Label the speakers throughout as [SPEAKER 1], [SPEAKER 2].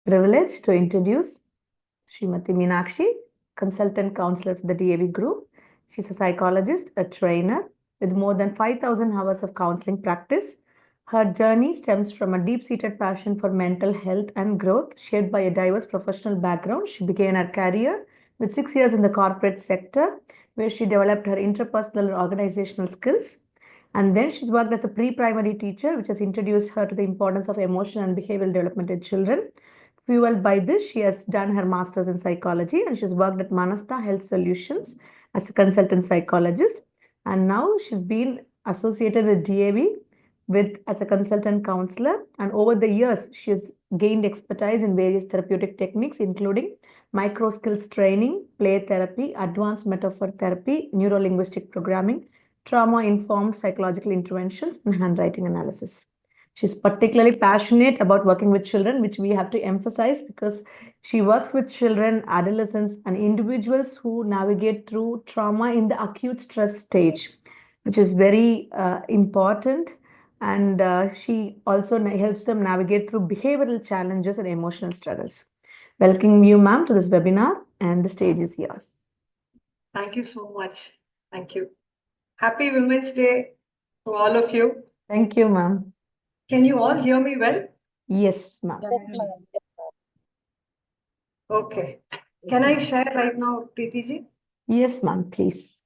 [SPEAKER 1] privilege to introduce Srimati Meenakshi, consultant counselor for the DAV group. She's a psychologist, a trainer with more than 5,000 hours of counseling practice. Her journey stems from a deep-seated passion for mental health and growth, shaped by a diverse professional background. She began her career with 6 years in the corporate sector, where she developed her interpersonal and organizational skills. And then she's worked as a pre-primary teacher, which has introduced her to the importance of emotional and behavioral development in children. Fueled by this, she has done her master's in psychology and she's worked at Manasta Health Solutions as a consultant psychologist. And now she's been associated with DAV as a consultant counselor. And over the years, she has gained expertise in various therapeutic techniques, including micro skills training, play therapy, advanced metaphor therapy, neuro-linguistic programming, trauma-informed psychological interventions, and handwriting analysis. She's particularly passionate about working with children, which we have to emphasize because she works with children, adolescents, and individuals who navigate through trauma in the acute stress stage, which is very important. And she also helps them navigate through behavioral challenges and emotional struggles. Welcome you, ma'am, to this webinar, and the stage is yours.
[SPEAKER 2] Thank you so much. Thank you. Happy Women's Day to all of you.
[SPEAKER 1] Thank you, ma'am.
[SPEAKER 2] Can you all hear me well?
[SPEAKER 1] Yes, ma'am.
[SPEAKER 2] Okay. Can I share right now, Preeti ji?
[SPEAKER 1] Yes, ma'am, please.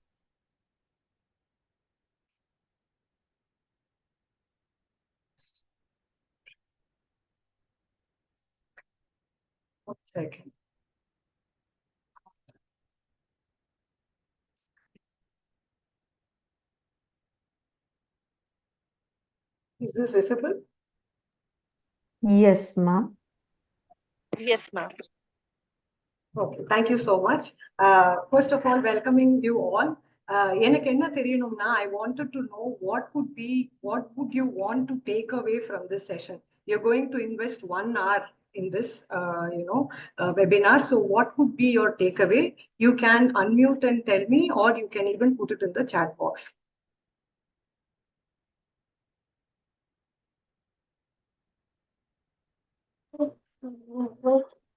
[SPEAKER 2] One second. Is this visible?
[SPEAKER 1] Yes, ma'am.
[SPEAKER 3] Yes, ma'am.
[SPEAKER 2] Okay, thank you so much. First of all, welcoming you all. I wanted to know what would you want to take away from this session? You're going to invest 1 hour in this, webinar. So what would be your takeaway? You can unmute and tell me, or you can even put it in the chat box.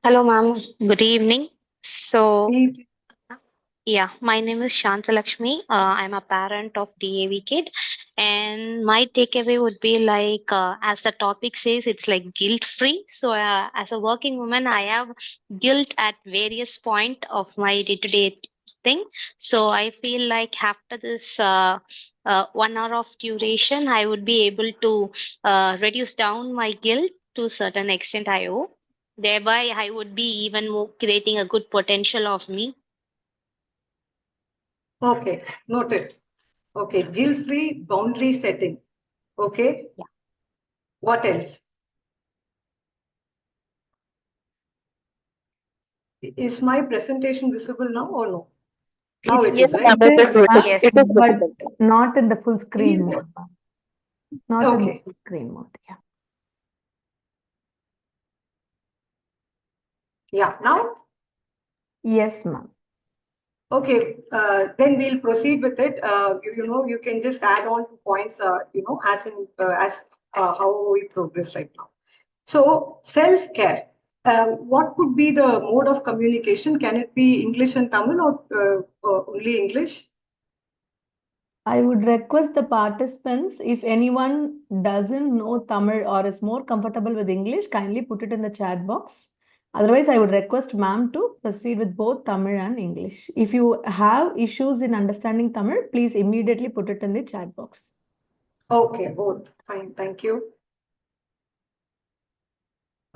[SPEAKER 3] Hello, ma'am. Good evening. So,
[SPEAKER 2] Please.
[SPEAKER 3] yeah, my name is Shanta Lakshmi. I'm a parent of DAV kid, and my takeaway would be like, as the topic says, it's like guilt free. So, as a working woman, I have guilt at various point of my day to day thing. So, I feel like after this 1 hour of duration, I would be able to reduce down my guilt to a certain extent. I hope. Thereby, I would be even more creating a good potential of me.
[SPEAKER 2] Okay, noted. Okay, guilt-free boundary setting. Okay.
[SPEAKER 3] Yeah.
[SPEAKER 2] What else? Is my presentation visible now or no? Now it is, right?
[SPEAKER 3] Yes.
[SPEAKER 1] It is, but not in the full screen mode. Not in the
[SPEAKER 2] Okay.
[SPEAKER 1] full screen mode. Yeah.
[SPEAKER 2] Yeah. Now?
[SPEAKER 1] Yes, ma'am.
[SPEAKER 2] Okay. Then we'll proceed with it. You can just add on to points, as how we progress right now. So self-care. What could be the mode of communication? Can it be English and Tamil or only English?
[SPEAKER 1] I would request the participants, if anyone doesn't know Tamil or is more comfortable with English, kindly put it in the chat box. Otherwise, I would request ma'am to proceed with both Tamil and English. If you have issues in understanding Tamil, please immediately put it in the chat box.
[SPEAKER 2] Okay, both. Fine, thank you.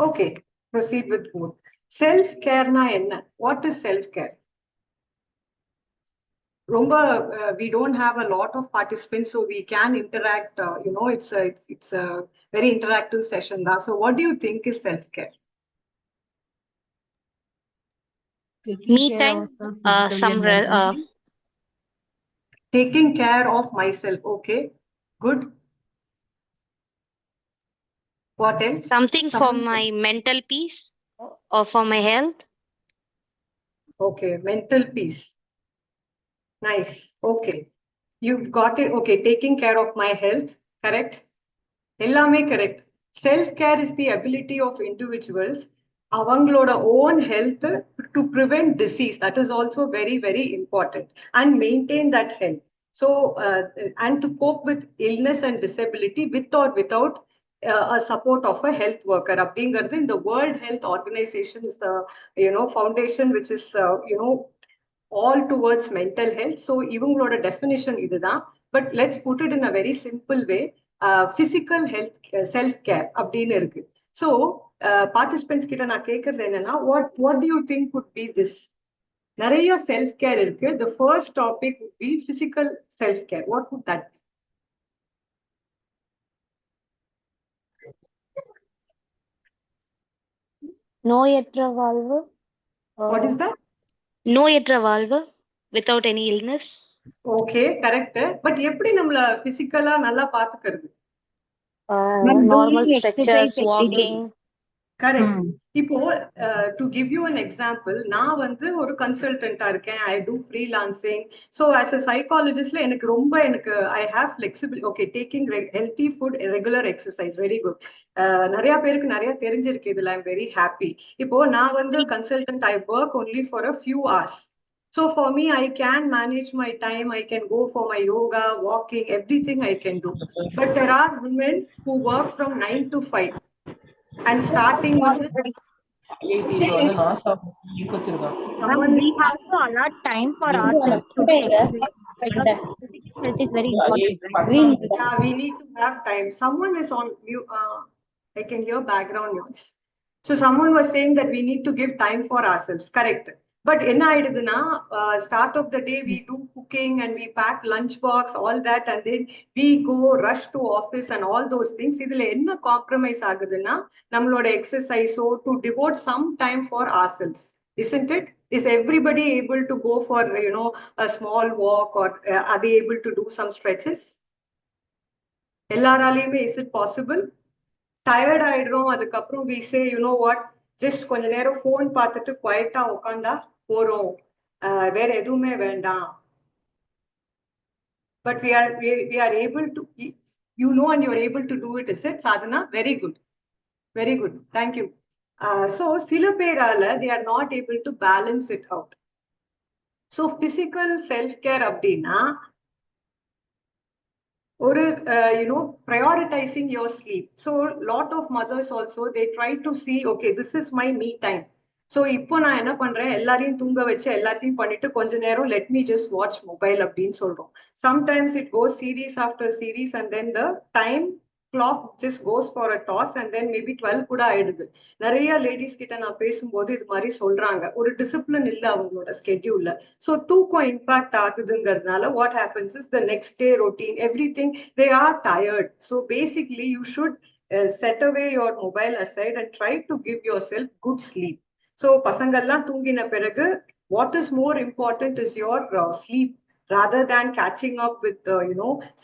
[SPEAKER 2] Okay, proceed with both. Self-care na enna? What is self-care? Rumba, we don't have a lot of participants, so we can interact. It's a very interactive session. So, what do you think is self-care?
[SPEAKER 3] Me time.
[SPEAKER 2] Taking care of myself. Okay, good. What else?
[SPEAKER 3] Something for my mental peace or for my health.
[SPEAKER 2] Okay, mental peace. Nice. Okay. You've got it. Okay, taking care of my health. Correct. Ellame correct. Self-care is the ability of individuals அவங்களோட own health to prevent disease. That is also very, very important, and maintain that health. So, and to cope with illness and disability with or without a support of a health worker. அப்படிங்கிறது இந்த World Health Organization is the foundation which is all towards mental health. So இவங்களோட definition இதுதான். But let's put it in a very simple way. Physical health, self care அப்படின்னு இருக்கு. So participants கிட்ட நான் கேட்கறது என்னன்னா, what do you think could be this? நிறைய self care இருக்கு. The first topic would be physical self care. What would that be?
[SPEAKER 3] நோயற்ற வாழ்வு.
[SPEAKER 2] What is that?
[SPEAKER 3] நோயற்ற வாழ்வு without any illness.
[SPEAKER 2] Okay, correct. But எப்படி நம்மள பிசிக்கலா நல்லா பாத்துக்கிறது?
[SPEAKER 3] Normal stretches, walking.
[SPEAKER 2] கரெக்ட். இப்போ to give you an example, நான் வந்து ஒரு கன்சல்டன்டா இருக்கேன். I do freelancing. So as a சைக்காலஜிஸ்ட்ல எனக்கு I have flexible. Okay, taking healthy food, regular exercise, very good. நிறைய பேருக்கு நிறைய தெரிஞ்சிருக்கு இதுல. I am very happy. இப்போ நான் வந்து consultant, I work only for a few hours. So for me, I can manage my time. I can go for my yoga, walking, everything I can do. But there are women who work from 9 to 5. And starting with
[SPEAKER 4] Ma'am, we have to allot time for ourselves to take care because physical health is very important, right?
[SPEAKER 2] yeah, we need to have time. Someone is on mute. I can hear background noise. So someone was saying that we need to give time for ourselves. Correct. But என்ன ஆயிடுதுன்னா, start of the day we do cooking and we pack lunch box, all that, and then we go rush to office and all those things. இதுல என்ன compromise ஆகுதுன்னா, நம்மளோட exercise, so to devote some time for ourselves, isn't it? Is everybody able to go for a small walk, or are they able to do some stretches? எல்லாராலையுமே is it possible? Tired ஆயிடுறோம். அதுக்கப்புறம் we say, you know what, just கொஞ்ச நேரம் phone பார்த்துட்டு குவைட்டா உட்காந்தா போறோம், வேற எதுவுமே வேண்டாம். But we are able to, and you are able to do it, is it, Sadhana? Very good, very good, thank you. So சில பேரால they are not able to balance it out. So physical self care அப்படின்னா or prioritizing your sleep. So lot of mothers also, they try to see, okay, this is my me time. So இப்போ நான் என்ன பண்றேன், எல்லாரையும் தூங்க வச்சு எல்லாத்தையும் பண்ணிட்டு கொஞ்ச நேரம் let me just watch mobile அப்படின்னு சொல்றோம். Sometimes it goes series after series, and then the time clock just goes for a toss, and then maybe 12 கூட ஆயிடுது. நிறைய லேடிஸ் கிட்ட நான் பேசும்போது இது மாதிரி சொல்றாங்க, ஒரு டிசிப்ளின் இல்ல அவங்களோட ஸ்கெட்யூல்ல. ஸோ தூக்கம் impact ஆகுதுங்கிறதுனால what happens is the next day routine, everything, they are tired. So basically you should set away your mobile aside and try to give yourself good sleep. So பசங்கள்லாம் தூங்கின பிறகு what is more important is your sleep, rather than catching up with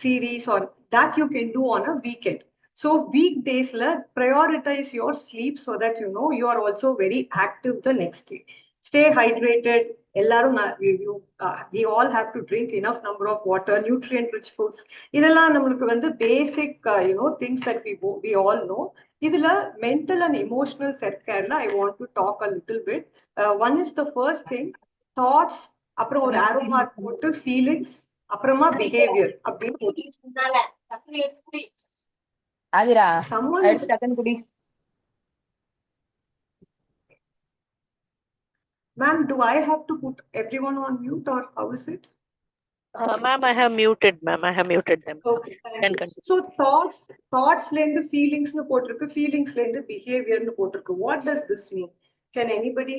[SPEAKER 2] series, or that you can do on a weekend. So weekdays prioritize your sleep so that you are also very active the next day. Stay hydrated. எல்லாரும் we all have to drink enough number of water, nutrient rich foods. இதெல்லாம் நம்மளுக்கு வந்து basic things that we all know. இதுல mental and emotional self care I want to talk a little bit. One is the first thing, thoughts, அப்புறம் ஒரு arrow mark போட்டு feelings, அப்புறமா behavior அப்படின்னு.
[SPEAKER 4] Aadhira
[SPEAKER 2] Someone is,
[SPEAKER 4] டக்குன்னு குடி.
[SPEAKER 2] ma'am, do I have to put everyone on mute, or how is it?
[SPEAKER 5] Ma'am, I have muted, ma'am. I have muted them.
[SPEAKER 2] Okay, thank you. So thoughts la indu feelings nu potirukku, feelings la indu behavior nu potirukku. What does this mean? Can anybody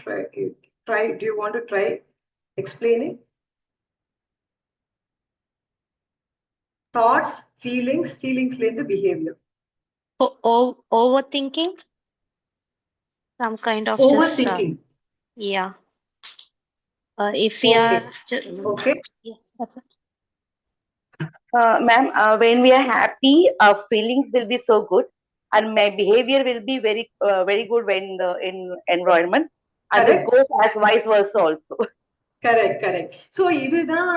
[SPEAKER 2] try, do you want to try explaining? Thoughts, feelings la indu behavior.
[SPEAKER 3] Overthinking, some kind of
[SPEAKER 2] Overthinking.
[SPEAKER 3] Just, yeah. If we
[SPEAKER 2] Okay.
[SPEAKER 3] are
[SPEAKER 2] Okay.
[SPEAKER 3] yeah, that's it.
[SPEAKER 5] Ma'am, when we are happy, our feelings will be so good, and my behavior will be very good when in environment, and it goes as vice versa also.
[SPEAKER 2] Correct. So இதுதான்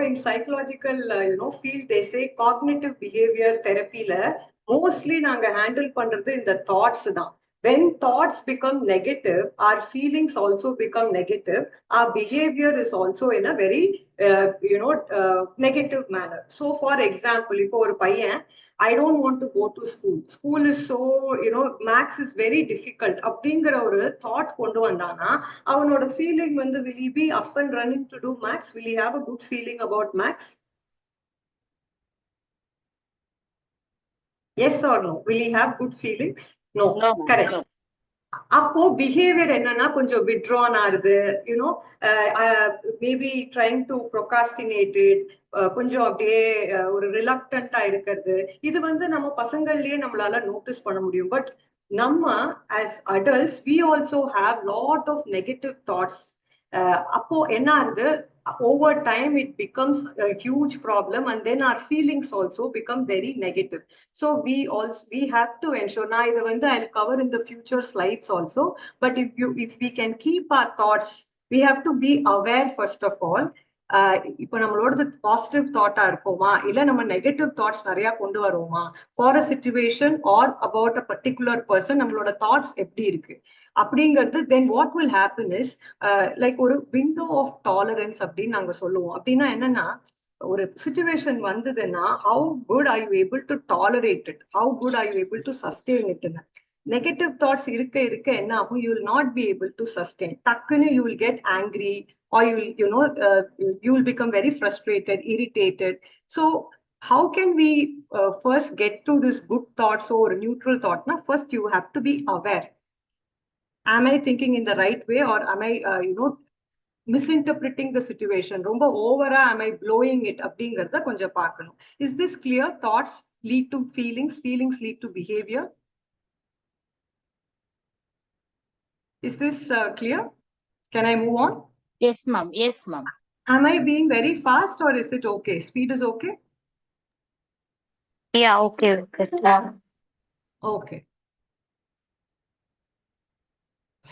[SPEAKER 2] in psychological field they say cognitive behavior therapy ல mostly நாங்க handle பண்றது இந்த thoughts தான். When thoughts become negative, our feelings also become negative. Our behavior is also in a very, negative manner. So, for example, if ஒரு பையன், I don't want to go to school. School is so, maths is very difficult. அப்படிங்கிற ஒரு thought கொண்டு வந்தானா, அவனோட feeling வந்து, will he be up and running to do maths? Will he have a good feeling about maths? Yes or no? Will he have good feelings? No. Correct. No. அப்போ behaviour என்னன்னா கொஞ்சம் withdrawn ஆகுது, maybe trying to ப்ரொகாஸ்டினேட்டட், கொஞ்சம் அப்படியே ஒரு ரிலக்டண்டா இருக்கிறது. இது வந்து நம்ம பசங்கள்லயே நம்மளால நோட்டீஸ் பண்ண முடியும். பட் நம்ம as adults we also have lot of negative thoughts. அப்போ என்ன ஆகுது, over time it becomes a huge problem, and then our feelings also become very negative. So we have to ensure, na idu vandu I'll cover in the future slides also, but if we can keep our thoughts, we have to be aware first of all. இப்போ நம்மளோட positive தாட்டா இருக்குமா, இல்ல நம்ம negative thoughts நிறைய கொண்டு வருவோமா, for a situation or about a particular person நம்மளோட thoughts எப்படி இருக்கு அப்படிங்கிறது. Then what will happen is, like ஒரு விண்டோ ஆஃப் டாலரன்ஸ் அப்படின்னு நாங்க சொல்லுவோம். அப்படின்னா என்னன்னா, ஒரு சிச்சுவேஷன் வந்ததுன்னா, how good are you able to tolerate it, how good are you able to sustain இட்னு. நெகட்டிவ் தாட்ஸ் இருக்க இருக்க என்ன ஆகும், you will not be able to sustain. டக்குன்னு you will get angry, or you will become very frustrated, irritated. So how can we first get to this good thoughts or neutral thought? Now first you have to be aware, am I thinking in the right way, or am I misinterpreting the situation? Romba overa am I blowing it அப்படிங்கறத கொஞ்சம் பார்க்கணும். Is this clear? Thoughts lead to feelings, feelings lead to behavior. Is this clear? Can I move on?
[SPEAKER 4] Yes, ma'am. Yes, ma'am.
[SPEAKER 2] Am I being very fast, or is it okay? Speed is okay?
[SPEAKER 3] Yeah, okay with it.
[SPEAKER 2] Okay.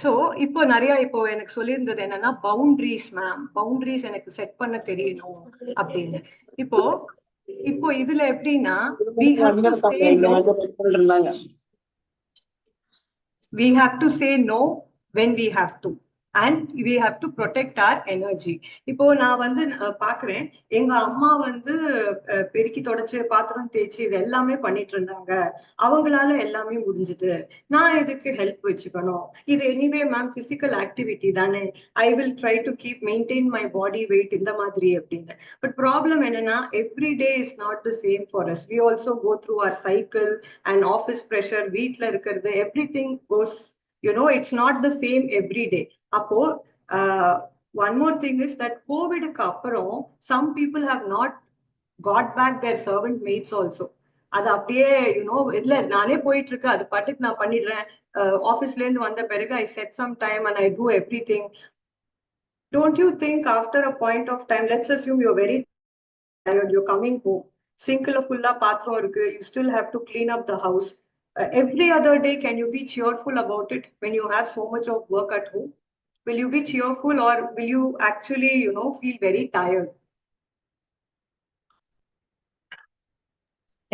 [SPEAKER 2] So இப்போ நிறைய இப்போ எனக்கு சொல்லியிருந்தது என்னன்னா, boundaries ma'am, boundaries எனக்கு set பண்ண தெரியணும் அப்படின்னு. இப்போ இப்போ இதுல எப்படின்னா, we have to say no when we have to, and we have to protect our energy. இப்போ நான் வந்து பாக்குறேன், எங்க அம்மா வந்து பெருக்கி தொடச்சு பாத்திரம் தேய்ச்சி இது எல்லாமே பண்ணிட்டு இருந்தாங்க, அவங்களால எல்லாமே முடிஞ்சது, நான் இதுக்கு ஹெல்ப் வச்சுக்கணும், இது எனிவே மேம் பிசிக்கல் ஆக்டிவிட்டி தானே, I will try to keep maintain my body weight இந்த மாதிரி அப்படின்னு. பட் ப்ராப்ளம் என்னன்னா, every day is not the same for us. We also go through our cycle and office pressure, வீட்ல இருக்கிறது, everything goes, it's not the same every day. அப்போ one more thing is that கோவிடுக்கு அப்புறம் some people have not got back their servant mates also. அது அப்படியே இல்ல நானே போயிட்டு இருக்கு, அது பாட்டுக்கு நான் பண்ணிடுறேன், ஆபீஸ்ல இருந்து வந்த பிறகு I set some time and I do everything. Don't you think after a point of time, let's assume you're very tired, you're coming home, சிங்க்ல ஃபுல்லா பாத்திரம் இருக்கு, you still have to clean up the house. Every other day, can you be cheerful about it when you have so much of work at home? Will you be cheerful, or will you actually, feel very tired?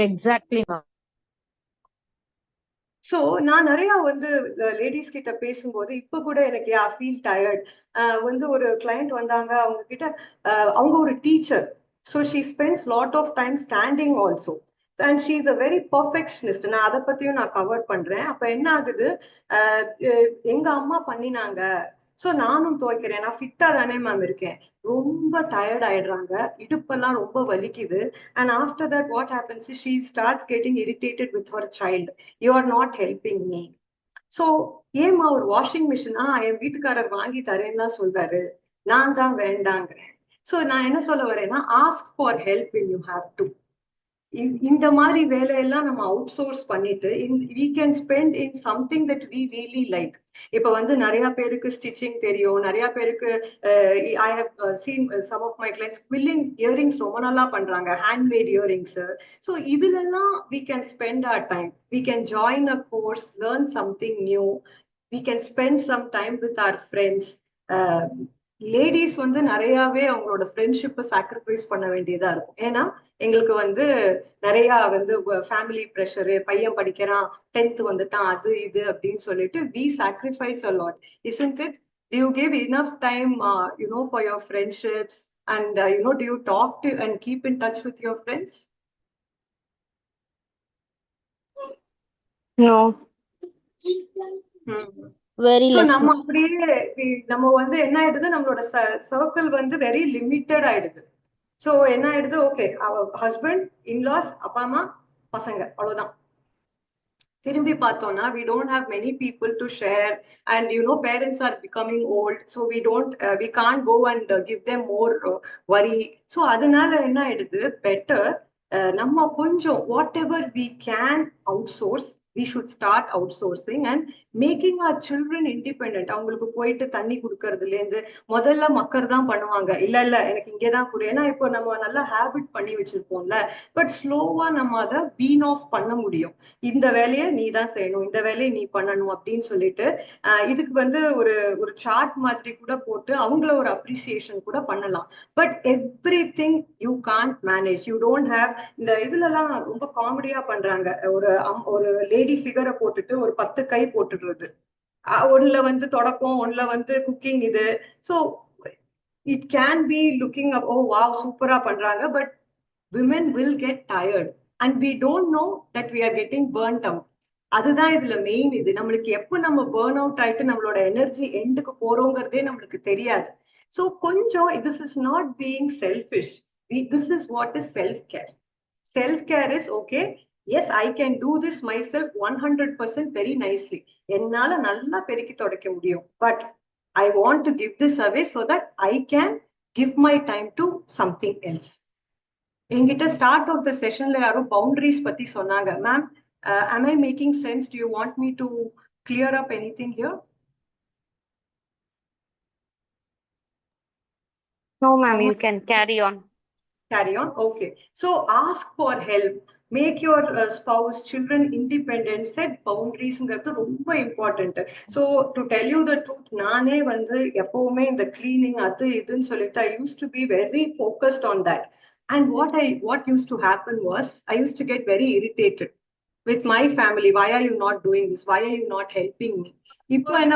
[SPEAKER 4] Exactly, ma'am.
[SPEAKER 2] So நான் நிறைய வந்து ladies கிட்ட பேசும்போது இப்ப கூட எனக்கு feel tired. வந்து ஒரு கிளையண்ட் வந்தாங்க, அவங்க கிட்ட, அவங்க ஒரு teacher. So she spends lot of time standing also, and she is a very perfectionist. நான் அதை பத்தியும் நான் கவர் பண்றேன். அப்ப என்ன ஆகுது, எங்க அம்மா பண்ணினாங்க, ஸோ நானும் துவைக்கிறேன், நான் ஃபிட்டா தானே மேம் இருக்கேன், ரொம்ப டயர்ட் ஆயிடுறாங்க, இடுப்பெல்லாம் ரொம்ப வலிக்குது. And after that what happens is she starts getting irritated with her child. You are not helping me. So ஏமா ஒரு வாஷிங் மிஷின் என் வீட்டுக்காரர் வாங்கி தரேன்னு தான் சொல்றாரு, நான் தான் வேண்டாங்கிறேன். ஸோ நான் என்ன சொல்ல வரேன்னா, ask for help when you have to. இந்த மாதிரி வேலையெல்லாம் நம்ம அவுட் சோர்ஸ் பண்ணிட்டு we can spend in something that we really like. இப்ப வந்து நிறைய பேருக்கு ஸ்டிச்சிங் தெரியும், நிறைய பேருக்கு I have seen some of my clients quilling earrings ரொம்ப நல்லா பண்றாங்க, handmade earrings. So இதுலெல்லாம் we can spend our time, we can join a course, learn something new, we can spend some time with our friends. Ladies வந்து நிறையாவே அவங்களோட ஃப்ரெண்ட்ஷிப்பை sacrifice பண்ண வேண்டியதா இருக்கும். ஏன்னா எங்களுக்கு வந்து நிறைய வந்து ஃபேமிலி ப்ரெஷரு, பையன் படிக்கிறான், 10th வந்துட்டான், அது இது அப்படின்னு சொல்லிட்டு we sacrifice a lot. Isn't it? Do you give enough time, for your friendships? And, do you talk to and keep in touch with your friends?
[SPEAKER 3] No.
[SPEAKER 4] Very
[SPEAKER 2] so
[SPEAKER 4] less.
[SPEAKER 2] நம்ம அப்படியே நம்ம வந்து என்ன ஆயிடுது, நம்மளோட சர்க்கிள் வந்து very limited ஆயிடுது. So என்ன ஆயிடுது, ஓகே ஹஸ்பண்ட், இன்லாஸ், அப்பா அம்மா, பசங்க, அவ்வளவுதான். திரும்பி பார்த்தோம்னா we don't have many people to share, and parents are becoming old, so we can't go and give them more worry. So அதனால என்ன ஆயிடுது, பெட்டர் நம்ம கொஞ்சம் what ever we can outsource, we should start outsourcing and making our children independent. அவங்களுக்கு போயிட்டு தண்ணி குடுக்கறதுல இருந்து முதல்ல மக்கர் தான் பண்ணுவாங்க, இல்ல இல்ல எனக்கு இங்கேதான் குடு, ஏன்னா இப்போ நம்ம நல்லா ஹேபிட் பண்ணி வச்சிருப்போம்ல. பட் ஸ்லோவா நம்ம அதை பீன் ஆஃப் பண்ண முடியும். இந்த வேலையை நீ தான் செய்யணும், இந்த வேலையை நீ பண்ணணும் அப்படின்னு சொல்லிட்டு இதுக்கு வந்து ஒரு ஒரு சார்ட் மாதிரி கூட போட்டு அவங்கள ஒரு அப்ரிசியேஷன் கூட பண்ணலாம். But every thing you can't manage, you don't have. இந்த இதுலலாம் ரொம்ப காமெடியா பண்றாங்க, ஒரு லேடி ஃபிகரை போட்டுட்டு ஒரு 10 கை போட்டுடுறது. ஒண்ணுல வந்து தொடப்பம், ஒண்ணுல வந்து குக்கிங் இது. So it can be looking up, O wow சூப்பரா பண்றாங்க, but women will get tired and we don't know that we are getting burnt out. அதுதான் இதுல மெயின். இது நம்மளுக்கு எப்போ நம்ம பேர்ன் அவுட் ஆயிட்டு நம்மளோட எனர்ஜி எண்டுக்கு போறோங்கிறதே நம்மளுக்கு தெரியாது. ஸோ கொஞ்சம் this is not being selfish, this is what is self care. Self care is okay, yes, I can do this myself 100% very nicely, என்னால நல்லா பெருக்கி துடைக்க முடியும், but I want to give this away so that I can give my time to something else. என்கிட்ட start of the செஷன்ல யாரும் boundaries பத்தி சொன்னாங்க. Ma'am, am I making sense? Do you want me to clear up anything here?
[SPEAKER 3] No, ma'am, you can carry on.
[SPEAKER 2] Carry on. Okay. So ask for help. Make your spouse, children independent. Set boundaries. ரொம்ப important. So to tell you the truth, நானே வந்து எப்பவுமே இந்த cleaning அது இதுன்னு சொல்லிட்டு I used to be very focused on that. And what used to happen was I used to get very irritated with my family. Why are you not doing this? Why are you not helping me? இப்போ என்ன,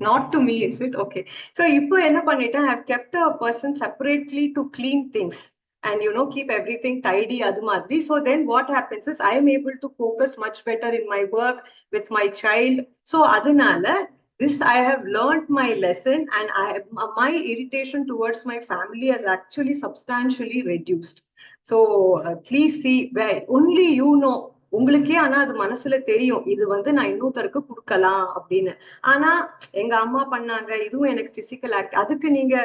[SPEAKER 2] not to me, is it? Okay. So இப்போ என்ன பண்ணிட்டேன், I have kept a person separately to clean things and keep everything tidy, adu madri. So then what happens is I am able to focus much better in my work with my child. So adunala this I have learned my lesson, and my irritation towards my family has actually substantially reduced. So please see, where only உங்களுக்கே ஆனா அது மனசுல தெரியும், இது வந்து நான் இன்னொருத்தருக்கு கொடுக்கலாம் அப்படின்னு. ஆனா எங்க அம்மா பண்ணாங்க, இதுவும் எனக்கு பிசிக்கல் ஆக்ட், அதுக்கு நீங்க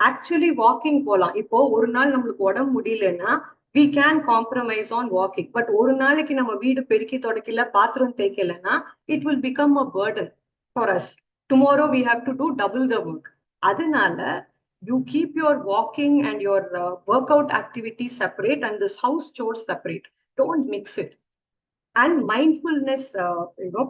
[SPEAKER 2] ஆக்சுவலி வாக்கிங் போலாம். இப்போ ஒரு நாள் நம்மளுக்கு உடம்பு முடியலன்னா we can compromise on walking, but ஒரு நாளைக்கு நம்ம வீடு பெருக்கி தொடக்கல, பாத்திரம் தேய்க்கலன்னா it will become a burden for us. Tomorrow we have to do double the work. அதனால you keep your walking and your workout activities separate and this house chores separate. Don't mix it. And mindfulness,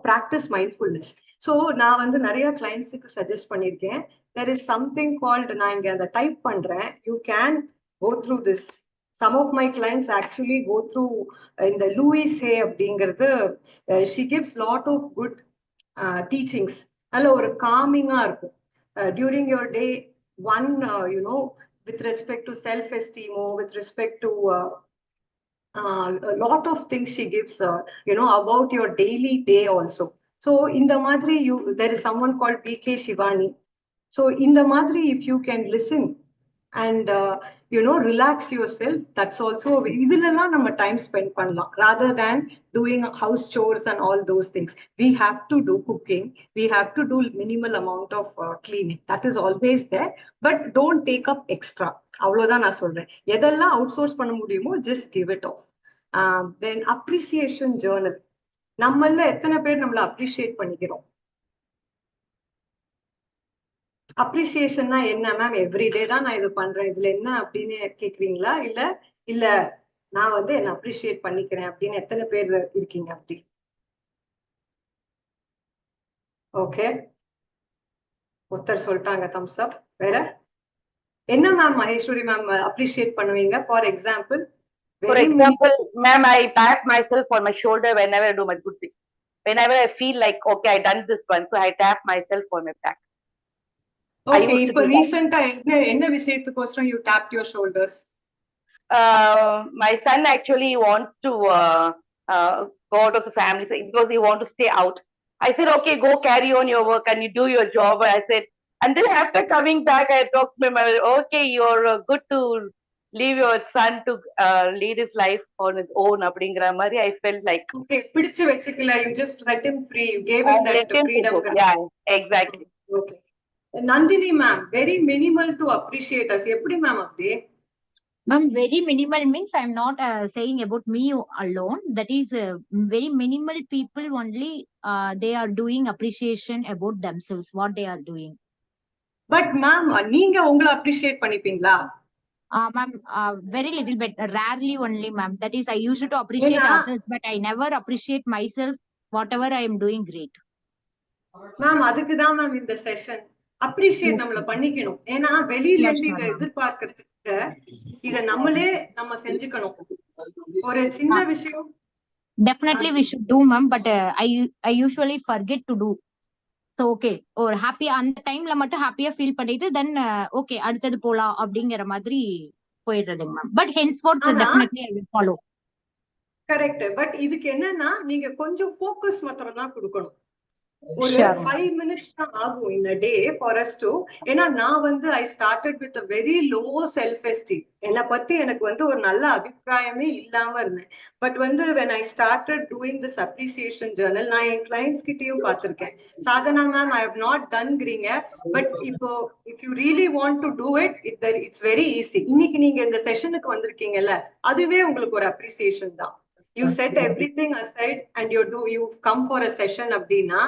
[SPEAKER 2] practice mindfulness. So நான் வந்து நிறைய கிளைண்ட்ஸுக்கு suggest பண்ணியிருக்கேன். there is something called, நான் இங்க அந்த type பண்றேன், you can go through this. Some of my clients actually go through இந்த Lewis ஹே அப்படிங்கிறது. she gives lot of good teachings. நல்ல ஒரு காமிங்கா இருக்கும் during your day. One, with respect to self esteem, or with respect to a lot of things she gives, about your daily day also. So in the madri, there is someone called BK Shivani. So in the madri, if you can listen and relax yourself, that's also idhilala நம்ம time spend பண்ணலாம் rather than doing house chores and all those things. We have to do cooking, we have to do minimal amount of cleaning, that is always there, but don't take up extra. அவ்வளவுதான் நான் சொல்றேன். எதெல்லாம் out source பண்ண முடியுமோ just give it off. Then appreciation journal. நம்மள எத்தனை பேர் நம்மள அப்ரிஷியேட் பண்ணிக்கிறோம்? அப்ரிசியேஷன்னா என்ன மேம், எவ்ரிடே தான் நான் இது பண்றேன், இதுல என்ன அப்படின்னு கேக்குறீங்களா? இல்ல இல்ல நான் வந்து என்ன அப்ரிசியேட் பண்ணிக்கிறேன் அப்படின்னு எத்தனை பேர் இருக்கீங்க? அப்படி ஓகே, ஒருத்தர் சொல்லிட்டாங்க தம்ஸ் அப். வேற என்ன மேம் மகேஸ்வரி மேம் அப்ரிஷியேட் பண்ணுவீங்க? For example,
[SPEAKER 5] ma'am, I tap myself on my shoulder whenever I do my good thing. Whenever I feel like, okay, I done this one, so I tap myself on my back.
[SPEAKER 2] Okay, இப்ப ரீசெண்டா என்ன விஷயத்துக்கோசரம் you tapped your shoulders?
[SPEAKER 5] My son actually wants to go out of the family because he wants to stay out. I said, okay, go carry on your work and you do your job. I said, and then after coming back, I talked to him. Okay, you're good to leave your son to lead his life on his own. I felt like,
[SPEAKER 2] okay, பிடிச்சு வச்சுக்கல, you just set him free, you gave him that freedom.
[SPEAKER 5] Yeah, exactly.
[SPEAKER 2] Okay. Nandini ma'am, very minimal to appreciate us. எப்படி ma'am அப்படி?
[SPEAKER 4] Ma'am, very minimal means I'm not saying about me alone. That is very minimal people only. They are doing appreciation about themselves, what they are doing.
[SPEAKER 2] But ma'am, நீங்க உங்களை appreciate பண்ணிப்பீங்களா?
[SPEAKER 4] Ma'am, very little bit, rarely only, ma'am. That is, I used to appreciate others, but I never appreciate myself. Whatever I am doing, great.
[SPEAKER 2] Ma'am, அதுக்குதான் ma'am இந்த session. Appreciate நம்மள பண்ணிக்கணும். ஏன்னா வெளியில இருந்து இதை எதிர்பார்க்கறதுக்கு இத நம்ம செஞ்சுக்கணும். ஒரு சின்ன விஷயம்
[SPEAKER 4] definitely we should do, ma'am, but I usually forget to do. So okay, or happy அந்த டைம்ல மட்டும் ஹாப்பியா ஃபீல் பண்ணிட்டு தென் ஓகே அடுத்தது போலாம் அப்படிங்கிற மாதிரி போயிடுறதுங்க ma'am. But henceforth definitely I will follow.
[SPEAKER 2] Correct. But இதுக்கு என்னன்னா நீங்க கொஞ்சம் ஃபோக்கஸ் மாத்திரம் தான் கொடுக்கணும். ஒரு 5 minutes தான் ஆகும் in a day for us to. ஏன்னா நான் I started with a very low self esteem. என்னை பத்தி எனக்கு ஒரு நல்ல அபிப்பிராயமே இல்லாம இருந்தேன். But when I started doing this appreciation journal, நான் என் கிளைண்ட்ஸ் கிட்டயும் பார்த்திருக்கேன். Sadhana ma'am, I have not done greenங்க, பட் இப்போ if you really want to do it, it's very easy. இன்னைக்கு நீங்க இந்த செஷனுக்கு வந்திருக்கீங்கல்ல, அதுவே உங்களுக்கு ஒரு appreciation தான். You set everything aside and you come for a session அப்படின்னா,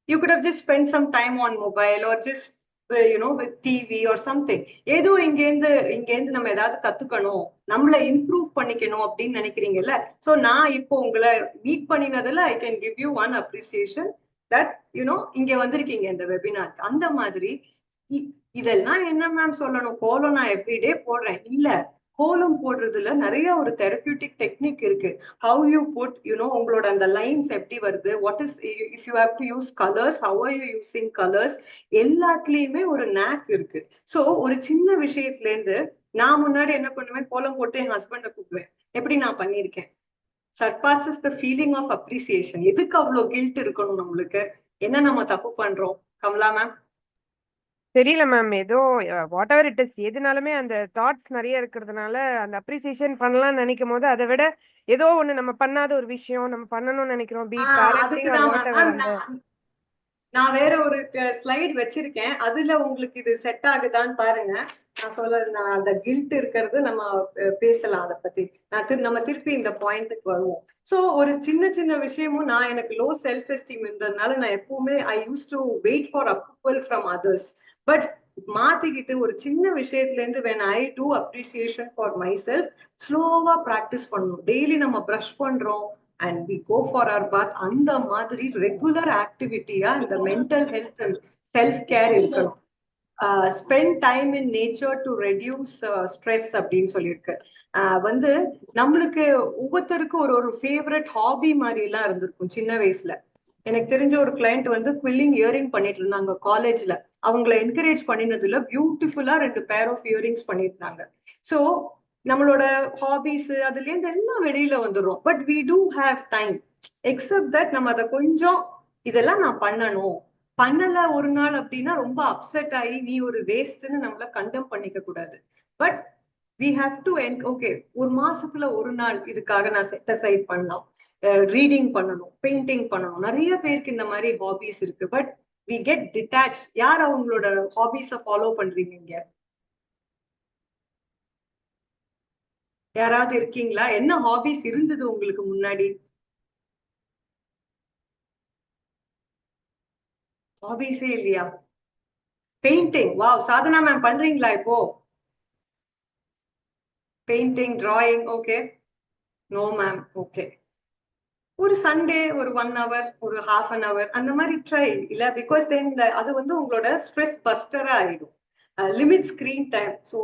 [SPEAKER 2] you could have just spent some time on mobile or just with TV or something. ஏதோ இங்க இருந்து நம்ம ஏதாவது கத்துக்கணும், நம்மள இம்ப்ரூவ் பண்ணிக்கணும் அப்படின்னு நினைக்கிறீங்கல்ல. சோ நான் இப்போ உங்களை meet பண்ணினதுல I can give you one appreciation that இங்க வந்திருக்கீங்க இந்த வெபினார். அந்த மாதிரி இதெல்லாம் என்ன மேம் சொல்லணும்? கோலம் நான் எவ்ரிடே போடுறேன் இல்ல. கோலம் போடுறதுல நிறைய ஒரு தெரபியூட்டிக் டெக்னிக் இருக்கு. ஹவு யூ புட் உங்களோட அந்த லைன்ஸ் எப்படி வருது, what is if you have to use colours, how are you using colours, எல்லாத்துலயுமே ஒரு நேக் இருக்கு. சோ ஒரு சின்ன விஷயத்துல இருந்து நான் முன்னாடி என்ன பண்ணுவேன், கோலம் போட்டு என் ஹஸ்பண்டை கூப்பிடுவேன். எப்படி நான் பண்ணியிருக்கேன். Surpasses the feeling of appreciation. எதுக்கு அவ்வளவு கில்ட் இருக்கணும் நம்மளுக்கு? என்ன நம்ம தப்பு பண்றோம்? கமலா மேம்
[SPEAKER 6] தெரியல மேம், ஏதோ வாட் எவர் இட் இஸ், எதுனாலுமே அந்த தாட்ஸ் நிறைய இருக்கிறதுனால அந்த அப்ரிசியேஷன் பண்ணலாம்னு நினைக்கும் போது அதை விட ஏதோ ஒண்ணு நம்ம பண்ணாத ஒரு விஷயம் நம்ம பண்ணணும்னு நினைக்கிறோம்.
[SPEAKER 2] நான் வேற ஒரு ஸ்லைட் வச்சிருக்கேன், அதுல உங்களுக்கு இது செட் ஆகுதான்னு பாருங்க. நான் அந்த கில்ட் இருக்கிறது நம்ம பேசலாம் அதை பத்தி. நம்ம திருப்பி இந்த பாயிண்ட்டுக்கு வருவோம். சோ ஒரு சின்ன சின்ன விஷயமும் எனக்கு லோ செல்ஃப் எஸ்டீம்ன்றதுனால நான் எப்பவுமே I use to wait for approval from others. But மாத்திக்கிட்டு ஒரு சின்ன விஷயத்துல இருந்து when I do appreciation for myself, ஸ்லோவா பிராக்டிஸ் பண்ணணும். டெய்லி நம்ம பிரஷ் பண்றோம் and we go for our bath, அந்த மாதிரி ரெகுலர் ஆக்டிவிட்டியா இந்த mental health and self care இருக்கணும். Spend time in nature to reduce stress அப்படின்னு சொல்லியிருக்கு. நம்மளுக்கு ஒவ்வொருத்தருக்கும் ஒரு ஃபேவரட் ஹாபி மாதிரி எல்லாம் இருந்திருக்கும் சின்ன வயசுல. எனக்கு தெரிஞ்ச ஒரு கிளைண்ட் குவில்லிங் இயரிங் பண்ணிட்டு இருந்தாங்க காலேஜ்ல. அவங்களை என்கரேஜ் பண்ணினதுல பியூட்டிஃபுல்லா 2 பேர் ஆஃப் இயரிங்ஸ் பண்ணியிருந்தாங்க. சோ நம்மளோட ஹாபிஸ் அதுல இருந்து எல்லாம் வெளியில வந்துடும். But we do have time. Except that நம்ம அதை கொஞ்சம் இதெல்லாம் நான் பண்ணல ஒரு நாள் அப்படின்னா ரொம்ப அப்செட் ஆகி நீ ஒரு வேஸ்ட்னு நம்மள கண்டம் பண்ணிக்க கூடாது. But we have to okay, ஒரு மாசத்துல ஒரு நாள் இதுக்காக நான் செட் அசைட் பண்ணலாம். ரீடிங் பண்ணணும், பெயிண்டிங் பண்ணணும். நிறைய பேருக்கு இந்த மாதிரி ஹாபிஸ் இருக்கு. But we get detach. யார் அவங்களோட ஹாபிஸை ஃபாலோ பண்றீங்க இங்க? யாராவது இருக்கீங்களா? என்ன ஹாபிஸ் இருந்தது உங்களுக்கு முன்னாடி? ஹாபிஸே இல்லையா? பெயிண்டிங். வாவ், சாதனா மேம் பண்றீங்களா இப்போ? Painting, drawing. Okay. No ma'am. Okay ஒரு சண்டே ஒரு 1 hour ஒரு half an hour அந்த மாதிரி ட்ரை இல்ல, பிகாஸ் தென் அது வந்து உங்களோட ஸ்ட்ரெஸ் பஸ்டரா ஆயிடும். Limit screen time. ஸோ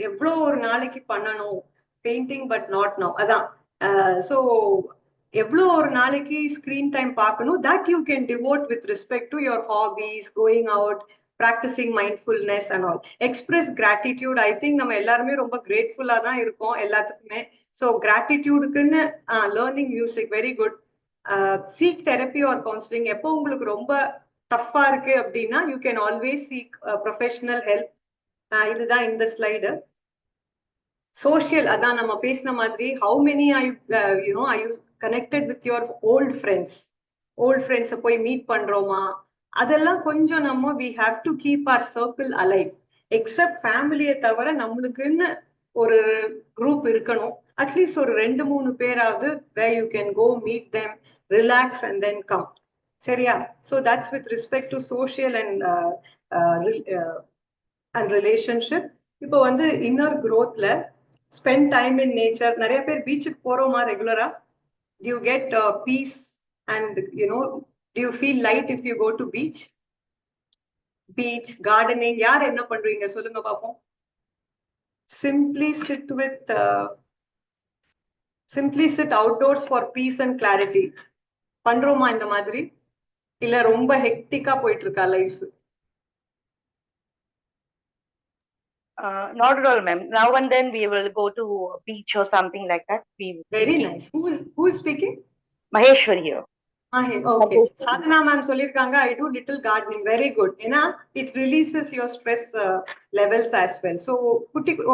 [SPEAKER 2] எவ்வளோ ஒரு நாளைக்கு பண்ணணும் பெயிண்டிங், பட் நாட் நவ். அதான் ஸோ எவ்வளோ ஒரு நாளைக்கு ஸ்கிரீன் டைம் பார்க்கணும், that you can devote with respect to your hobbies, going out, practising mindfulness and all. Express gratitude. I think நம்ம எல்லாருமே ரொம்ப கிரேட்ஃபுல்லா தான் இருக்கோம் எல்லாத்துக்குமே. ஸோ கிராட்டிடியூடுக்குன்னு learning music very good. Seek therapy or counselling. எப்போ உங்களுக்கு ரொம்ப டஃப்பா இருக்கு அப்படின்னா you can always seek professional help. இதுதான் இந்த ஸ்லைடு. சோஷியல், அதான் நம்ம பேசின மாதிரி, how many I you know I you connected with your old friends. Old ஃப்ரெண்ட்ஸை போய் மீட் பண்றோமா, அதெல்லாம் கொஞ்சம் நம்ம we have to keep our circle alive. Except ஃபேமிலியை தவிர நம்மளுக்குன்னு ஒரு குரூப் இருக்கணும். அட்லீஸ்ட் ஒரு 2-3 பேராவது where you can go meet them, relax and then come. சரியா? So that's with respect to social and relationship. இப்போ வந்து inner growthல spend time in nature. நிறைய பேர் பீச்சுக்கு போறோமா ரெகுலரா? Do you get peace and do you feel light if you go to beach? Gardening. யார் என்ன பண்றீங்க சொல்லுங்க பாப்போம். Simply sit outdoors for peace and clarity. பண்றோமா இந்த மாதிரி? இல்ல ரொம்ப ஹெக்டிக்கா போயிட்டு இருக்கா life?
[SPEAKER 5] Not at all, ma'am. Now and then we will go to a beach or something like that.
[SPEAKER 2] Very nice. Who is speaking?
[SPEAKER 5] Maheshwari here.
[SPEAKER 2] Okay. Sadhana ma'am சொல்லிருக்காங்க, I do little gardening. Very good. ஏன்னா it releases your stress levels as well. So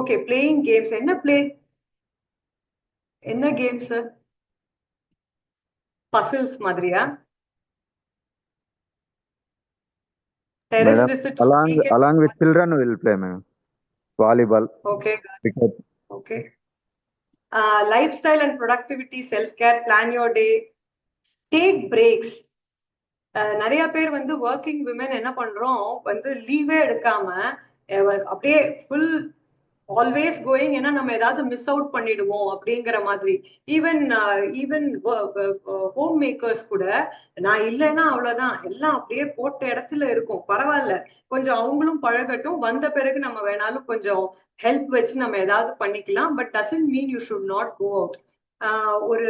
[SPEAKER 2] okay, playing games. என்ன games? Puzzles மாதிரியா? Terrace visit.
[SPEAKER 7] Along with children we will play, ma'am. Volleyball.
[SPEAKER 2] Okay.
[SPEAKER 7] Cricket.
[SPEAKER 2] Okay. Lifestyle and productivity, self-care, plan your day, take breaks. நிறைய பேர் வந்து working women என்ன பண்றோம், வந்து லீவே எடுக்காம அப்படியே ஃபுல் ஆல்வேஸ் கோயிங். ஏன்னா நம்ம ஏதாவது மிஸ் அவுட் பண்ணிடுவோம் அப்படிங்கிற மாதிரி. ஈவன் ஹோம் மேக்கர்ஸ் கூட, நான் இல்லைன்னா அவ்வளவுதான், எல்லாம் அப்படியே போட்ட இடத்துல இருக்கும். பரவாயில்ல, கொஞ்சம் அவங்களும் பழகட்டும், வந்த பிறகு நம்ம வேணாலும் கொஞ்சம் ஹெல்ப் வச்சு நம்ம ஏதாவது பண்ணிக்கலாம். But doesn't mean you should not go out. ஒரு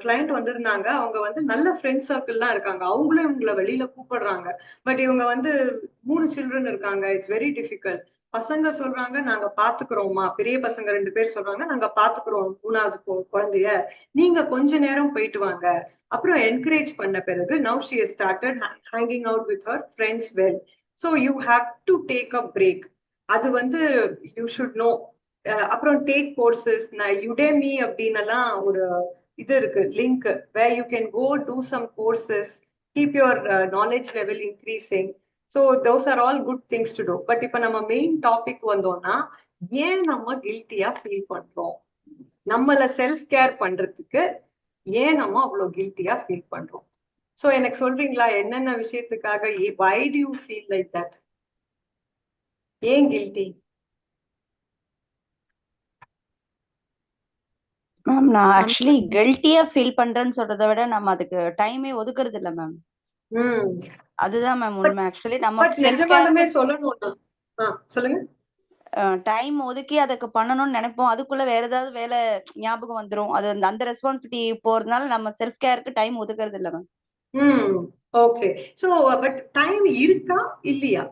[SPEAKER 2] கிளையண்ட் வந்திருந்தாங்க. அவங்க வந்து நல்ல ஃப்ரெண்ட் சர்க்கிள்லாம் இருக்காங்க, அவங்களும் இவங்களை வெளியில கூப்பிடுறாங்க. பட் இவங்க வந்து 3 சில்ட்ரன் இருக்காங்க. It's very difficult. பசங்க சொல்றாங்க நாங்க பாத்துக்கிறோமா, பெரிய பசங்க 2 பேர் சொல்றாங்க நாங்க பாத்துக்கிறோம் 3வது குழந்தைய, நீங்க கொஞ்ச நேரம் போயிட்டு வாங்க. அப்புறம் என்கரேஜ் பண்ண பிறகு now she has started hanging out with her friends well. So you have to take a break. அது வந்து you should know. அப்புறம் டேக் கோர்சஸ். யுடேமி அப்படின்னலாம் ஒரு இது இருக்கு, link, where you can go do some courses, keep your knowledge level increasing. So those are all good things to do. But இப்ப நம்ம main topic வந்தோம்னா, ஏன் நம்ம கில்ட்டியா ஃபீல் பண்றோம், நம்மள செல்ஃப் கேர் பண்றதுக்கு ஏன் நம்ம அவ்வளவு கில்ட்டியா ஃபீல் பண்றோம்? சோ எனக்கு சொல்றீங்களா என்னென்ன விஷயத்துக்காக? why do you feel like that? ஏன் கில்ட்டி?
[SPEAKER 8] மேம், நான் ஆக்சுவலி கில்ட்டியா ஃபீல் பண்றேன்னு சொல்றதை விட நம்ம அதுக்கு டைமே ஒதுக்குறது இல்ல மேம். அதுதான் மேம் உண்மை. ஆக்சுவலி நம்ம
[SPEAKER 2] நிஜமாலுமே சொல்லணும்னா சொல்லுங்க,
[SPEAKER 8] டைம் ஒதுக்கி அதுக்கு பண்ணணும்னு நினைப்போம், அதுக்குள்ள வேற ஏதாவது வேலை ஞாபகம் வந்துரும். அது அந்த ரெஸ்பான்சிபிலிட்டி போறதுனால நம்ம செல்ஃப் கேருக்கு டைம் ஒதுக்குறது இல்ல ma'am.
[SPEAKER 2] Okay. So but time இருக்கா இல்லையா?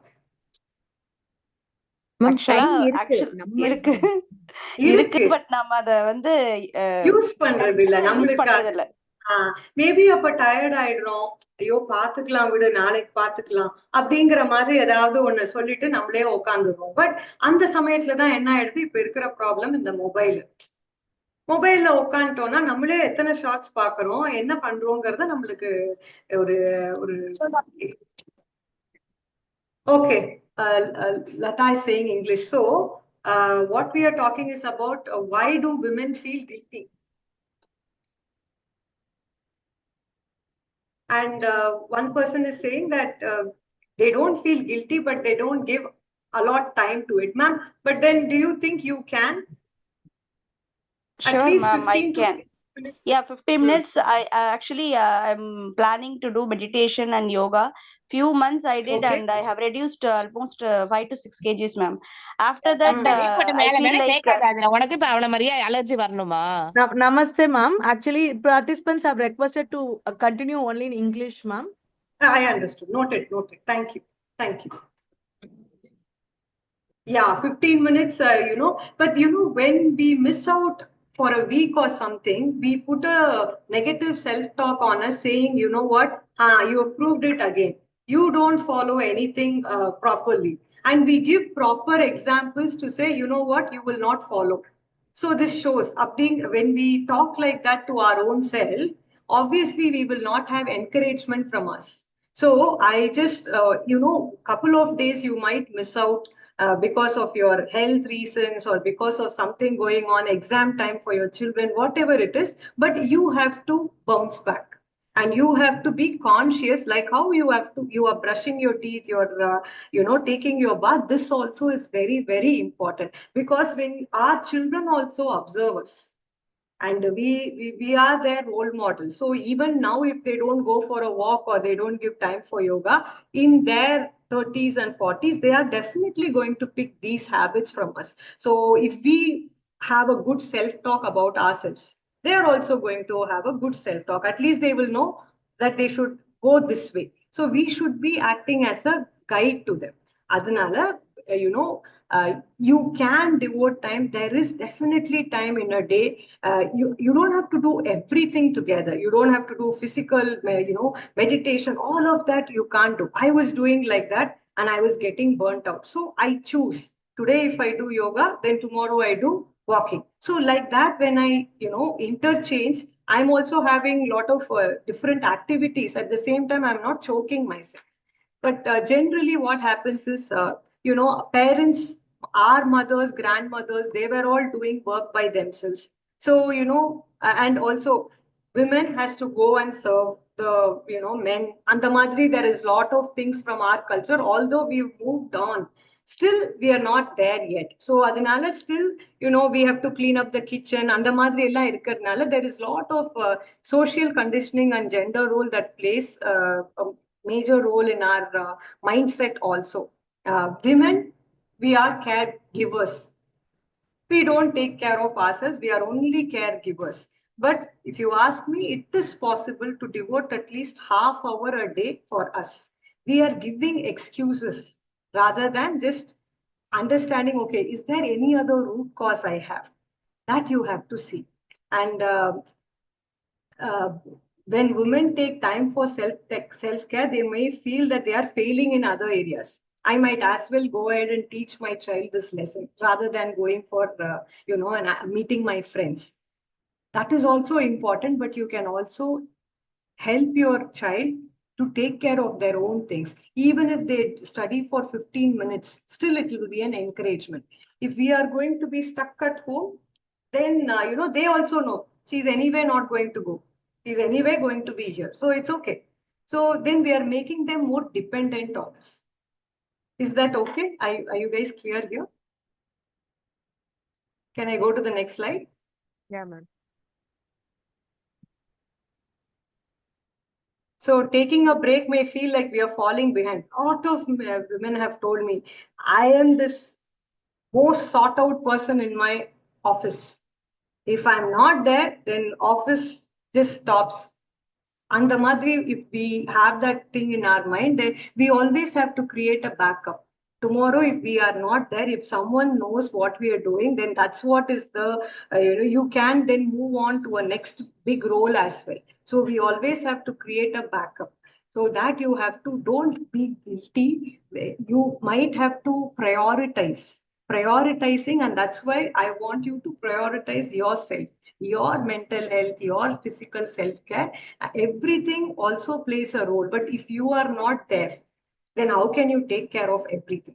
[SPEAKER 8] இருக்கு, பட் நம்ம அத வந்து
[SPEAKER 2] யூஸ் பண்றது இல்ல. நம்மளுக்கு மேபி அப்ப டயர்ட் ஆயிடுறோம், ஐயோ பாத்துக்கலாம் விடு, நாளைக்கு பாத்துக்கலாம் அப்படிங்கிற மாதிரி ஏதாவது ஒண்ணு சொல்லிட்டு நம்மளே உட்காந்துருவோம். பட் அந்த சமயத்துலதான் என்ன ஆயிடுது, இப்ப இருக்கிற ப்ராப்ளம் இந்த மொபைல்ல உட்காந்துட்டோம்னா நம்மளே எத்தனை ஷார்ட்ஸ் பாக்குறோம், என்ன பண்றோங்கிறத நம்மளுக்கு ஒரு ஒரு okay. Lata is saying English. So what we are talking is about why do women feel guilty? And one person is saying that they don't feel guilty, but they don't give a lot time to it. Ma'am, but then do you think you can?
[SPEAKER 8] Sure, ma'am, I can. Yeah, 15 minutes. I actually I'm planning to do meditation and yoga. Few months I did,
[SPEAKER 2] Okay.
[SPEAKER 8] and I have reduced almost 5 to 6 kgs, ma'am. After that, I
[SPEAKER 9] மேல
[SPEAKER 8] feel
[SPEAKER 9] மேல
[SPEAKER 8] like
[SPEAKER 9] தேய்க்காத அதுல உனக்கு இப்ப அவன மாதிரியே allergy வரணுமா?
[SPEAKER 1] Namaste, ma'am. Actually, participants have requested to continue only in English, ma'am.
[SPEAKER 2] I understood. Noted, noted. Thank you. Thank you. Yeah, 15 minutes, but when we miss out for a week or something, we put a negative self-talk on us saying, you know what, you have proved it again. You don't follow anything properly. And we give proper examples to say, you know what, you will not follow. So this shows when we talk like that to our own self, obviously we will not have encouragement from us. So I just, couple of days you might miss out because of your health reasons or because of something going on, exam time for your children, whatever it is, but you have to bounce back. And you have to be conscious, like how you are brushing your teeth, you're, taking your bath. This also is very, very important, because when our children also observe us, and we are their role models. So even now, if they don't go for a walk or they don't give time for yoga in their 30s and 40s, they are definitely going to pick these habits from us. So if we have a good self-talk about ourselves, they are also going to have a good self-talk. At least they will know that they should go this way. So we should be acting as a guide to them. Adanala, you can devote time. There is definitely time in a day. You don't have to do everything together. You don't have to do physical, meditation. All of that you can't do. I was doing like that and I was getting burnt out. So I choose today. If I do yoga, then tomorrow I do walking. So like that, when I interchange, I'm also having a lot of different activities at the same time. I'm not choking myself. But generally, what happens is, parents, our mothers, grandmothers, they were all doing work by themselves. So, and also women has to go and serve the, men. And the madri, there is a lot of things from our culture, although we've moved on. Still, we are not there yet. So, adinala still, we have to clean up the kitchen. And the madri ella irukkarnala, there is a lot of social conditioning and gender role that plays major role in our mindset also. Women, we are caregivers. We don't take care of ourselves. We are only caregivers. But if you ask me, it is possible to devote at least half hour a day for us. We are giving excuses rather than just understanding, okay, is there any other root cause I have? That you have to see. And uh, when women take time for self-care, they may feel that they are failing in other areas. I might as well go ahead and teach my child this lesson rather than going for, and meeting my friends. That is also important, but you can also help your child to take care of their own things. Even if they study for 15 minutes, still it will be an encouragement. If we are going to be stuck at home, then, they also know she's anyway not going to go. She's anyway going to be here. So it's okay. So then we are making them more dependent on us. Is that okay? Are you guys clear here? Can I go to the next slide?
[SPEAKER 6] Yeah, ma'am.
[SPEAKER 2] So taking a break may feel like we are falling behind. A lot of women have told me, I am this most sought out person in my office. If I'm not there, then office just stops. And the madri, if we have that thing in our mind, then we always have to create a backup. Tomorrow, if we are not there, if someone knows what we are doing, then that's what is the, you can then move on to a next big role as well. So we always have to create a backup. So that you have to, don't be guilty. You might have to prioritize. Prioritizing, and that's why I want you to prioritize yourself, your mental health, your physical self-care. Everything also plays a role. But if you are not there, then how can you take care of everything?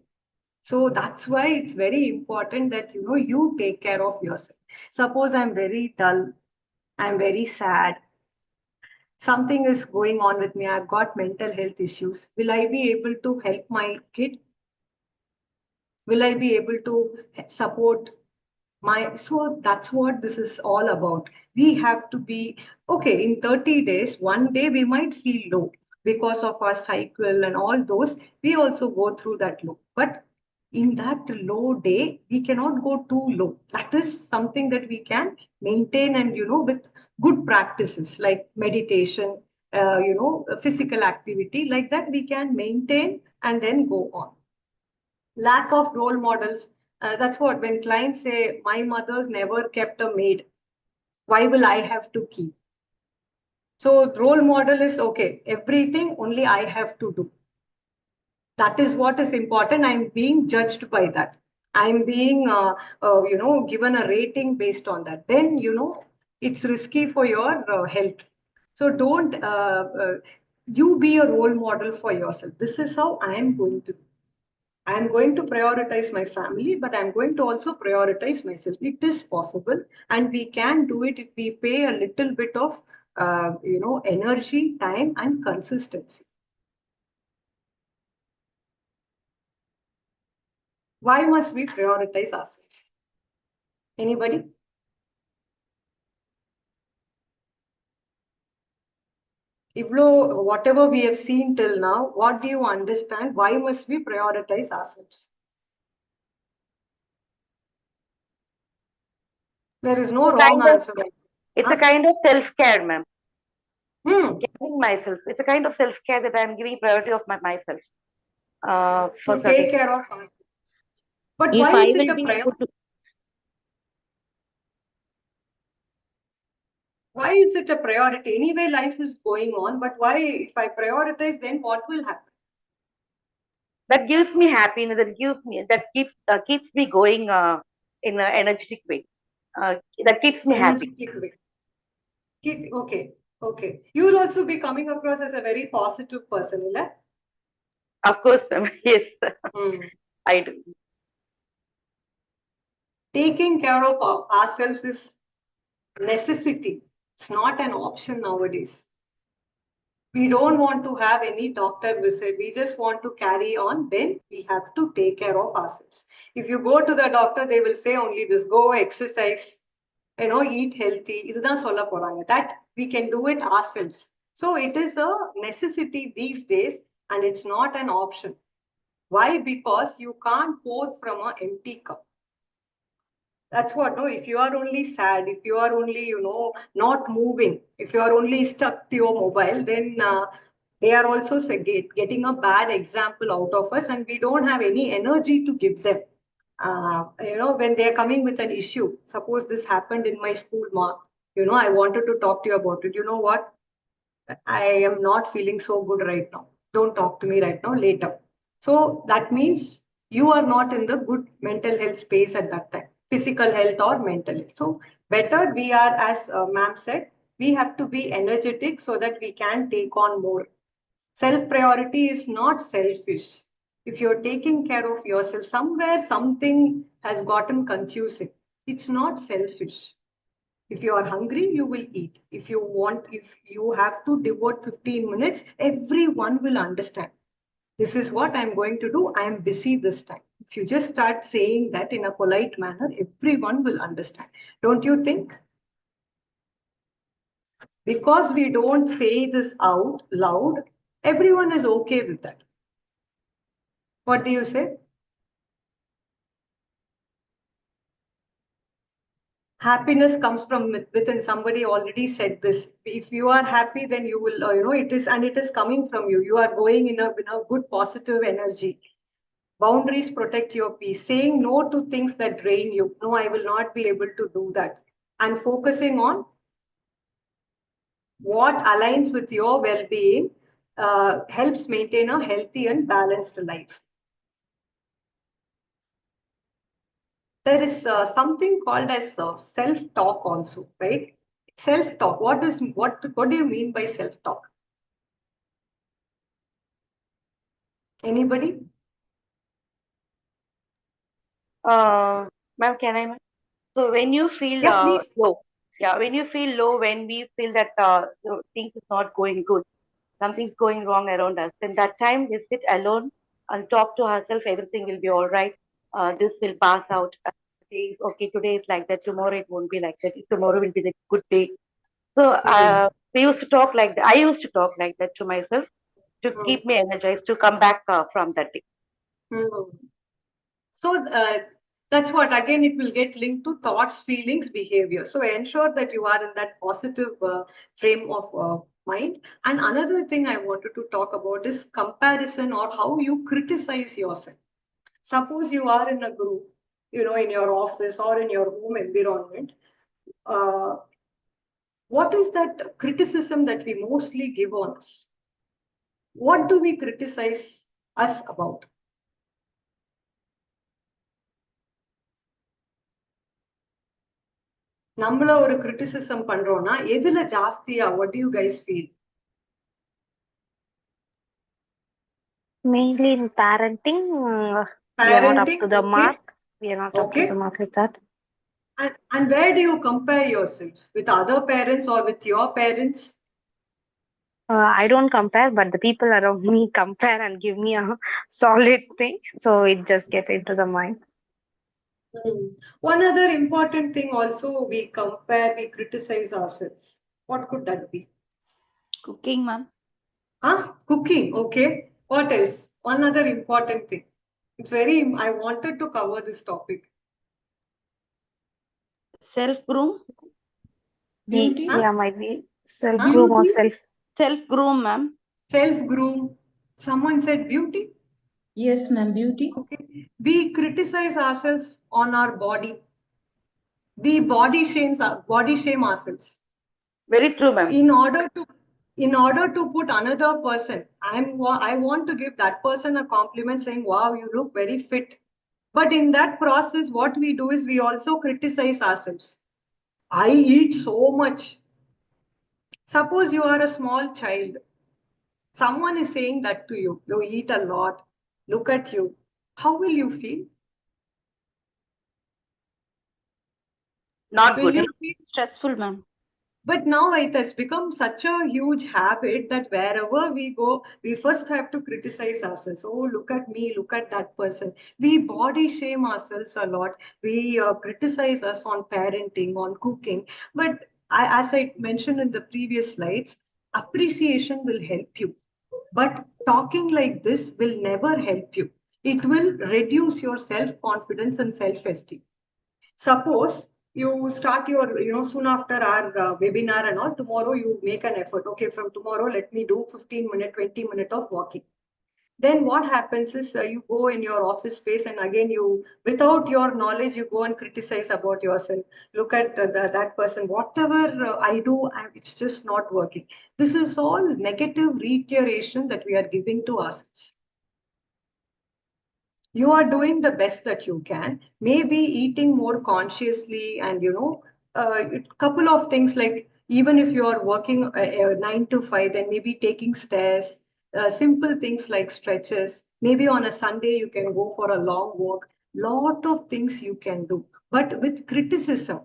[SPEAKER 2] So that's why it's very important that you take care of yourself. Suppose I'm very dull, I'm very sad, something is going on with me, I've got mental health issues. Will I be able to help my kid? Will I be able to support So that's what this is all about. We have to be okay. In 30 days, one day we might feel low because of our cycle and all those. We also go through that low. But in that low day, we cannot go too low. That is something that we can maintain, and with good practices like meditation, physical activity, like that we can maintain and then go on. Lack of role models. That's what when clients say, my mother's never kept a maid. Why will I have to keep? So role model is okay. Everything only I have to do. That is what is important. I'm being judged by that. I'm being, given a rating based on that. Then, it's risky for your health. So don't, you be a role model for yourself. This is how I am going to do. I'm going to prioritize my family, but I'm going to also prioritize myself. It is possible, and we can do it if we pay a little bit of, energy, time, and consistency. Why must we prioritize ourselves? Anybody? Whatever we have seen till now, what do you understand? Why must we prioritize ourselves? There is no wrong answer.
[SPEAKER 5] It's a kind of self-care, ma'am.
[SPEAKER 2] Hmm.
[SPEAKER 5] Caring myself. It's a kind of self-care that I'm giving priority of myself.
[SPEAKER 2] To take care of ourselves. But
[SPEAKER 4] If
[SPEAKER 2] why
[SPEAKER 4] I
[SPEAKER 2] is it
[SPEAKER 4] will
[SPEAKER 2] a
[SPEAKER 4] be
[SPEAKER 2] priority? Why is it a priority? Anyway, life is going on, but why, if I prioritize, then what will happen?
[SPEAKER 5] That gives me happiness. That keeps me going in an energetic way. That keeps me happy.
[SPEAKER 2] Energetic way. Okay. You will also be coming across as a very positive person, isn't?
[SPEAKER 5] Of course, ma'am. Yes, I do.
[SPEAKER 2] Taking care of ourselves is necessity. It's not an option nowadays. We don't want to have any doctor visit. We just want to carry on. Then we have to take care of ourselves. If you go to the doctor, they will say only this: go exercise, eat healthy. இதுதான் சொல்ல போறாங்க. That we can do it ourselves. So it is a necessity these days, and it's not an option. Why? Because you can't pour from an empty cup. That's what, no, if you are only sad, if you are only, not moving, if you are only stuck to your mobile, then they are also getting a bad example out of us, and we don't have any energy to give them. When they are coming with an issue, suppose this happened in my school, I wanted to talk to you about it. You know what? I am not feeling so good right now. Don't talk to me right now, later. So that means you are not in the good mental health space at that time, physical health or mental health. So better we are, as ma'am said, we have to be energetic so that we can take on more. Self priority is not selfish. If you're taking care of yourself, somewhere something has gotten confusing. It's not selfish. If you are hungry, you will eat. If you have to devote 15 minutes, everyone will understand. This is what I'm going to do. I am busy this time. If you just start saying that in a polite manner, everyone will understand. Don't you think? Because we don't say this out loud, everyone is okay with that. What do you say? Happiness comes from within. Somebody already said this. If you are happy, then you will, it is coming from you. You are going in a good positive energy. Boundaries protect your peace. Saying no to things that drain you. No, I will not be able to do that. And focusing on what aligns with your well-being helps maintain a healthy and balanced life. There is something called as self-talk also, right? Self-talk. What do you mean by self-talk? Anybody?
[SPEAKER 5] Ma'am, can I? So when you feel
[SPEAKER 2] Yeah, please.
[SPEAKER 5] low, when you feel low, when we feel that things is not going good, something's going wrong around us, then that time we sit alone and talk to ourselves. Everything will be all right. This will pass out. days. Okay, today is like that. Tomorrow it won't be like that. Tomorrow will be the good day. So we used to talk like that. I used to talk like that to myself to keep me energized to come back from that day.
[SPEAKER 2] So that's what, again, it will get linked to thoughts, feelings, behavior. So ensure that you are in that positive frame of mind. And another thing I wanted to talk about is comparison, or how you criticize yourself. Suppose you are in a group, in your office or in your home environment. What is that criticism that we mostly give on us? What do we criticize us about? நம்மள ஒரு criticism பண்றோம்னா எதுல ஜாஸ்தியா? What do you guys feel?
[SPEAKER 3] Mainly in parenting, we are not up
[SPEAKER 2] Parenting,
[SPEAKER 3] to the
[SPEAKER 2] okay.
[SPEAKER 3] mark. We are not up to
[SPEAKER 2] Okay.
[SPEAKER 3] the mark with that.
[SPEAKER 2] And where do you compare yourself? With other parents or with your parents?
[SPEAKER 3] I don't compare, but the people around me compare and give me a solid thing. So it just gets into the mind.
[SPEAKER 2] One other important thing also, we compare, we criticize ourselves. What could that be?
[SPEAKER 8] Cooking, ma'am.
[SPEAKER 2] Cooking, okay. What else? One other important thing. I wanted to cover this topic.
[SPEAKER 8] Self-groom.
[SPEAKER 2] Beauty?
[SPEAKER 3] Yeah, might be self-groom or self.
[SPEAKER 8] Self-groom, ma'am.
[SPEAKER 2] Self-groom. Someone said beauty?
[SPEAKER 10] Yes, ma'am, beauty.
[SPEAKER 2] Okay. We criticize ourselves on our body. We body shame ourselves.
[SPEAKER 5] Very true, ma'am.
[SPEAKER 2] In order to put another person, I want to give that person a compliment saying, wow, you look very fit. But in that process, what we do is we also criticize ourselves. I eat so much. Suppose you are a small child. Someone is saying that to you. You eat a lot. Look at you. How will you feel?
[SPEAKER 5] Not
[SPEAKER 2] Will
[SPEAKER 5] good.
[SPEAKER 2] you feel
[SPEAKER 8] Stressful, ma'am.
[SPEAKER 2] But now it has become such a huge habit that wherever we go, we first have to criticize ourselves. Oh, look at me, look at that person. We body shame ourselves a lot. We criticize us on parenting, on cooking. But as I mentioned in the previous slides, appreciation will help you. But talking like this will never help you. It will reduce your self-confidence and self-esteem. Suppose you start your, soon after our webinar and all, tomorrow you make an effort. Okay, from tomorrow, let me do 15-minute, 20-minute of walking. Then what happens is you go in your office space and again without your knowledge, you go and criticize about yourself. Look at that person, whatever I do, it's just not working. This is all negative reiteration that we are giving to ourselves. You are doing the best that you can, maybe eating more consciously, and a couple of things, like even if you are working 9 to 5, then maybe taking stairs, simple things like stretches. Maybe on a Sunday you can go for a long walk. Lot of things you can do, but with criticism,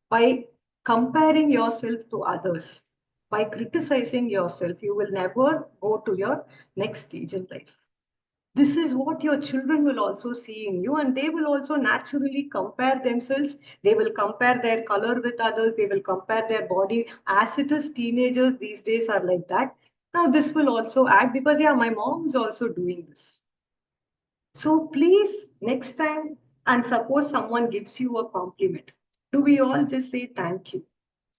[SPEAKER 2] by comparing yourself to others, by criticizing yourself, you will never go to your next stage in life. This is what your children will also see in you, and they will also naturally compare themselves. They will compare their color with others. They will compare their body. As it is, teenagers these days are like that. Now this will also add, because yeah, my mom is also doing this. So please, next time, and suppose someone gives you a compliment, do we all just say thank you?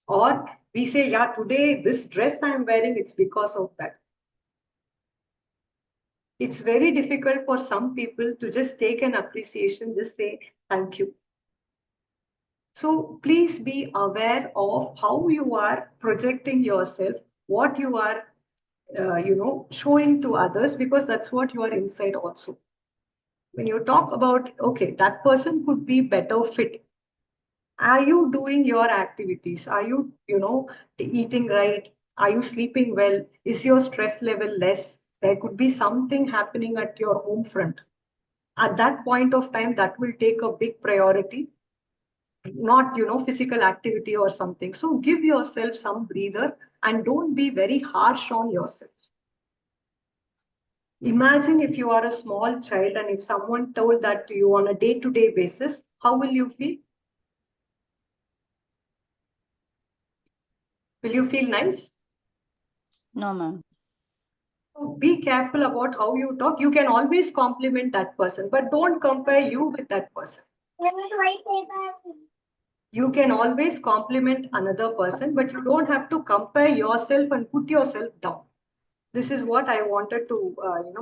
[SPEAKER 2] Or we say, yeah, today this dress I'm wearing, it's because of that. It's very difficult for some people to just take an appreciation, just say thank you. So please be aware of how you are projecting yourself, what you are, showing to others, because that's what you are inside also. When you talk about, okay, that person could be better fit. Are you doing your activities? Are you, eating right? Are you sleeping well? Is your stress level less? There could be something happening at your home front. At that point of time, that will take a big priority, not, physical activity or something. So give yourself some breather and don't be very harsh on yourself. Imagine if you are a small child and if someone told that to you on a day-to-day basis, how will you feel? Will you feel nice?
[SPEAKER 8] No, ma'am.
[SPEAKER 2] So be careful about how you talk. You can always compliment that person, but don't compare you with that person. You can always compliment another person, but you don't have to compare yourself and put yourself down. This is what I wanted to,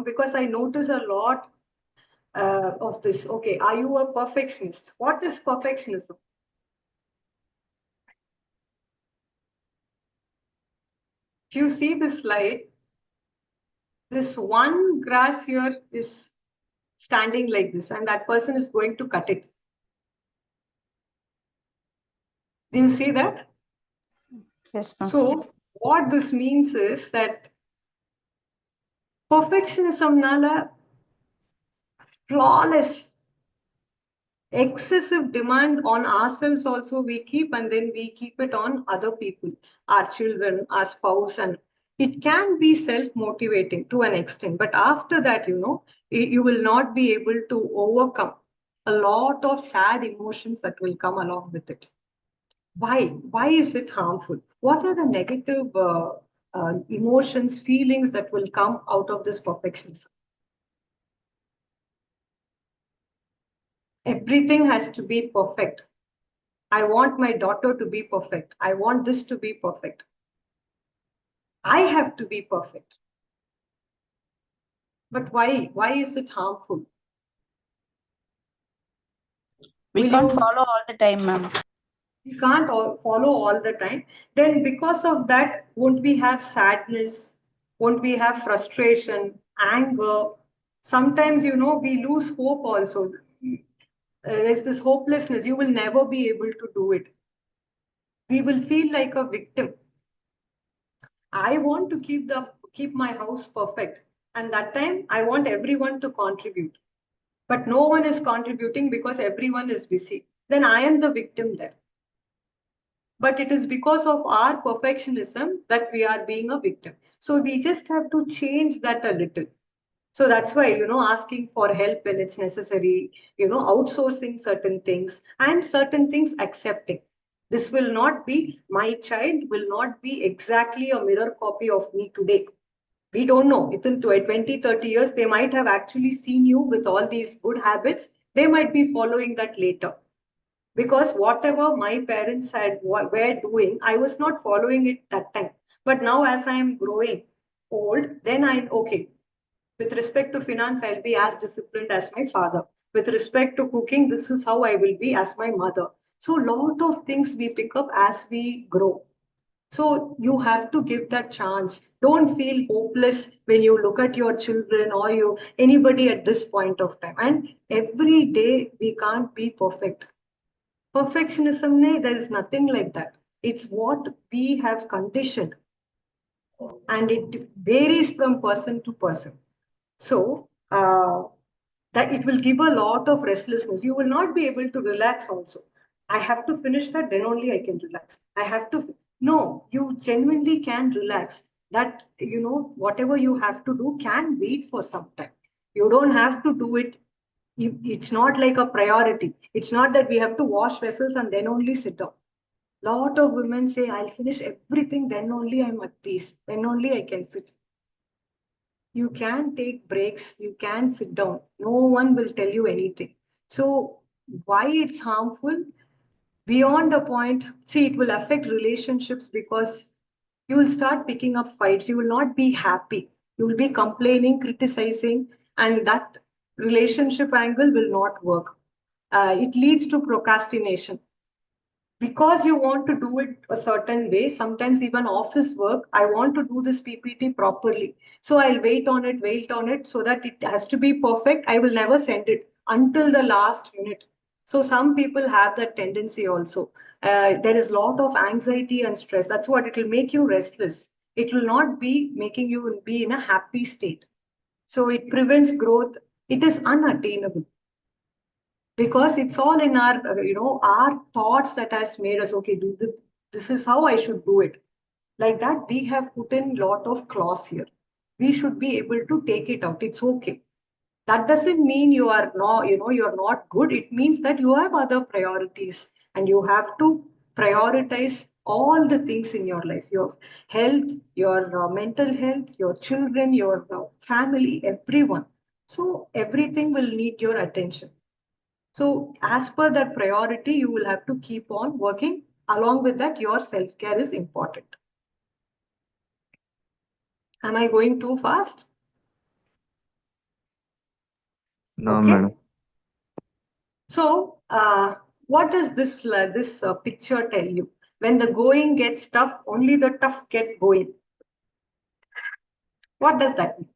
[SPEAKER 2] because I notice a lot of this. Okay, are you a perfectionist? What is perfectionism? If you see this slide, this one grass here is standing like this, and that person is going to cut it. Do you see that?
[SPEAKER 8] Yes, ma'am.
[SPEAKER 2] So what this means is that perfectionism flawless, excessive demand on ourselves also we keep, and then we keep it on other people, our children, our spouse, and it can be self-motivating to an extent. But after that, you will not be able to overcome a lot of sad emotions that will come along with it. Why is it harmful? What are the negative emotions, feelings that will come out of this perfectionism? Everything has to be perfect. I want my daughter to be perfect. I want this to be perfect. I have to be perfect. But why? Why is it harmful?
[SPEAKER 8] We can't follow all the time, ma'am.
[SPEAKER 2] We can't follow all the time. Then because of that, won't we have sadness? Won't we have frustration, anger? Sometimes, we lose hope also. There's this hopelessness. You will never be able to do it. We will feel like a victim. I want to keep my house perfect. And that time, I want everyone to contribute. But no one is contributing because everyone is busy. Then I am the victim there. But it is because of our perfectionism that we are being a victim. So we just have to change that a little. So that's why, asking for help when it's necessary, outsourcing certain things, and certain things accepting. This will not be, my child will not be exactly a mirror copy of me today. We don't know. Within 20, 30 years, they might have actually seen you with all these good habits. They might be following that later. Because whatever my parents were doing, I was not following it that time. But now as I am growing old, then I'm okay. With respect to finance, I'll be as disciplined as my father. With respect to cooking, this is how I will be as my mother. So a lot of things we pick up as we grow. So you have to give that chance. Don't feel hopeless when you look at your children or anybody at this point of time. And every day we can't be perfect. Perfectionism, there is nothing like that. It's what we have conditioned, and it varies from person to person. So that it will give a lot of restlessness. You will not be able to relax also. I have to finish that, then only I can relax. I have to, no, you genuinely can relax. That, whatever you have to do can wait for some time. You don't have to do it. It's not like a priority. It's not that we have to wash vessels and then only sit down. Lot of women say, I'll finish everything, then only I'm at peace. Then only I can sit. You can take breaks, you can sit down. No one will tell you anything. So why it's harmful? Beyond a point, see, it will affect relationships because you will start picking up fights. You will not be happy. You will be complaining, criticizing, and that relationship angle will not work. It leads to procrastination because you want to do it a certain way. Sometimes even office work, I want to do this PPT properly, so I'll wait on it so that it has to be perfect. I will never send it until the last minute. So some people have that tendency also. There is a lot of anxiety and stress. That's what it will make you restless. It will not be making you be in a happy state. So it prevents growth. It is unattainable because it's all in our thoughts that has made us okay, this is how I should do it. Like that, we have put in lot of clause here. We should be able to take it out. It's okay. That doesn't mean you are not, you're not good. It means that you have other priorities and you have to prioritize all the things in your life, your health, your mental health, your children, your family, everyone. So everything will need your attention. So as per that priority, you will have to keep on working. Along with that, your self-care is important. Am I going too fast?
[SPEAKER 7] No,
[SPEAKER 2] Okay.
[SPEAKER 7] madam.
[SPEAKER 2] So, what does this picture tell you? When the going gets tough, only the tough get going. What does that mean?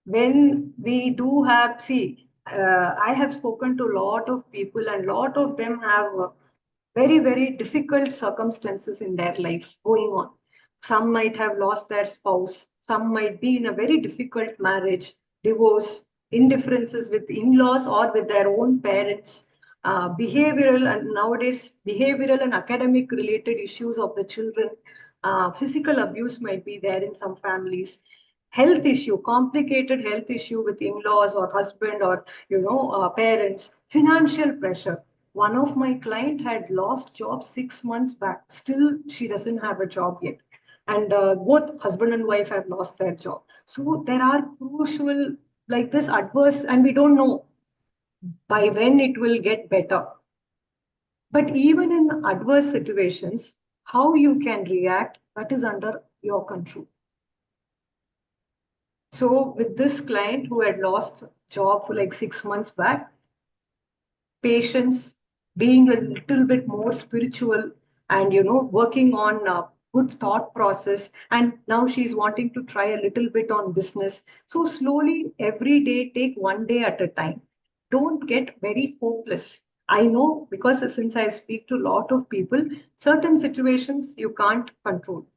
[SPEAKER 2] When we do have, see, I have spoken to a lot of people, and a lot of them have very, very difficult circumstances in their life going on. Some might have lost their spouse, some might be in a very difficult marriage, divorce, indifferences with in-laws or with their own parents, behavioral and nowadays behavioral and academic related issues of the children, physical abuse might be there in some families, health issue, complicated health issue with in-laws or husband or parents, financial pressure. One of my client had lost job 6 months back. Still, she doesn't have a job yet, and both husband and wife have lost their job. So there are crucial like this adverse, and we don't know by when it will get better. But even in adverse situations, how you can react, that is under your control. So with this client who had lost job for like 6 months back, patience, being a little bit more spiritual, and working on good thought process, and now she's wanting to try a little bit on business. So slowly, every day, take one day at a time. Don't get very hopeless. I know, because since I speak to a lot of people, certain situations you can't control.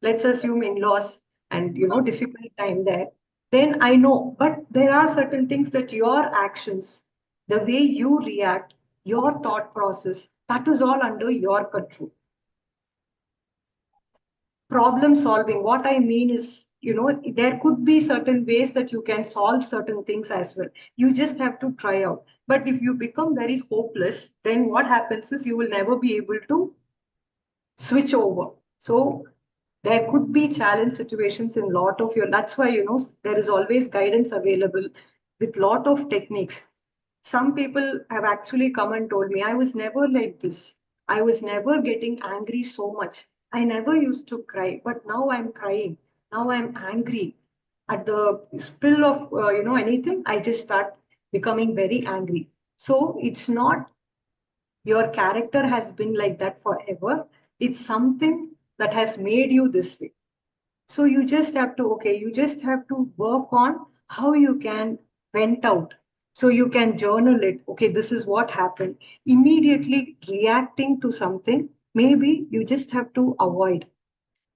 [SPEAKER 2] Let's assume in-laws and difficult time there. Then I know, but there are certain things that your actions, the way you react, your thought process, that is all under your control. Problem solving, what I mean is, there could be certain ways that you can solve certain things as well. You just have to try out. But if you become very hopeless, then what happens is you will never be able to switch over. So there could be challenge situations in lot of your, that's why there is always guidance available with lot of techniques. Some people have actually come and told me, I was never like this. I was never getting angry so much. I never used to cry, but now I'm crying. Now I'm angry. At the spill of anything, I just start becoming very angry. So it's not your character has been like that forever. It's something that has made you this way. So you just have to, okay, you just have to work on how you can vent out. So you can journal it. Okay, this is what happened. Immediately reacting to something, maybe you just have to avoid.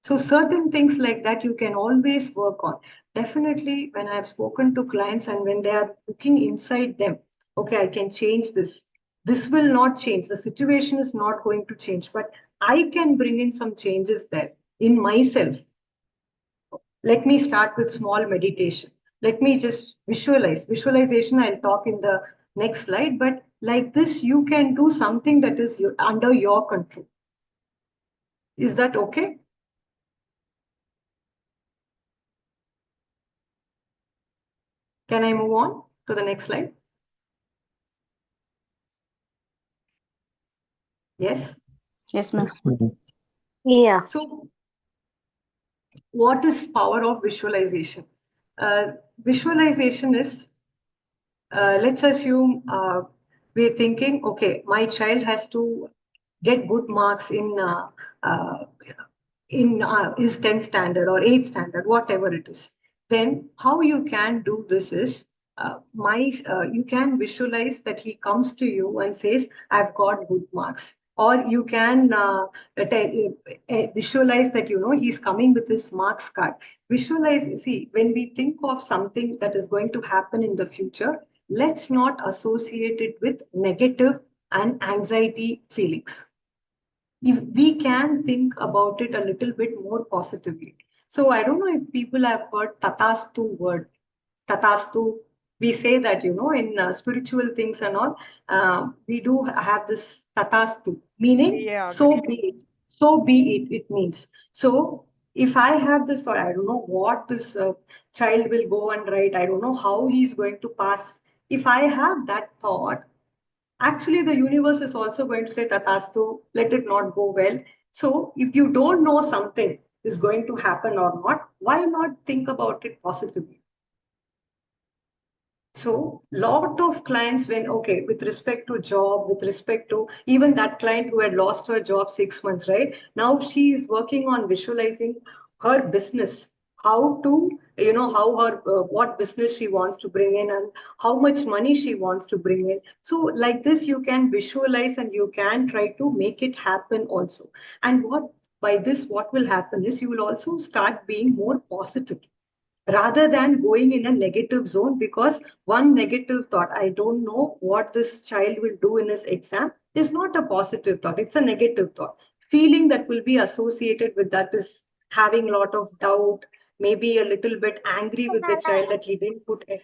[SPEAKER 2] So certain things like that you can always work on. Definitely, when I have spoken to clients and when they are looking inside them, okay, I can change this. This will not change. The situation is not going to change, but I can bring in some changes there in myself. Let me start with small meditation. Let me just visualize. Visualization, I'll talk in the next slide, but like this, you can do something that is under your control. Is that okay? Can I move on to the next slide? Yes?
[SPEAKER 8] Yes, ma'am.
[SPEAKER 7] Yes, madam.
[SPEAKER 3] Yeah.
[SPEAKER 2] So, what is power of visualization? Visualization is, let's assume we're thinking, okay, my child has to get good marks uh, in his 10th standard or 8th standard, whatever it is. Then how you can do this is, you can visualize that he comes to you and says, I've got good marks. Or you can visualize that, he's coming with his marks card. Visualize, see, when we think of something that is going to happen in the future, let's not associate it with negative and anxiety feelings. if we can think about it a little bit more positively. So I don't know if people have heard tatastu word. Tatastu, we say that, in spiritual things and all, we do have this tatastu, meaning
[SPEAKER 6] Yeah,
[SPEAKER 2] so be it. So be it, it means. So if I have this thought, I don't know what this child will go and write. I don't know how he's going to pass. If I have that thought, actually the universe is also going to say tatastu, let it not go well. So if you don't know something is going to happen or not, why not think about it positively? So lot of clients when, okay, with respect to job, with respect to even that client who had lost her job 6 months, right? Now she is working on visualizing her business, how to, how her, what business she wants to bring in and how much money she wants to bring in. So like this, you can visualize and you can try to make it happen also. And by this, what will happen is you will also start being more positive rather than going in a negative zone, because one negative thought, I don't know what this child will do in his exam, is not a positive thought, it's a negative thought. Feeling that will be associated with that is having a lot of doubt, maybe a little bit angry with the child that he didn't put a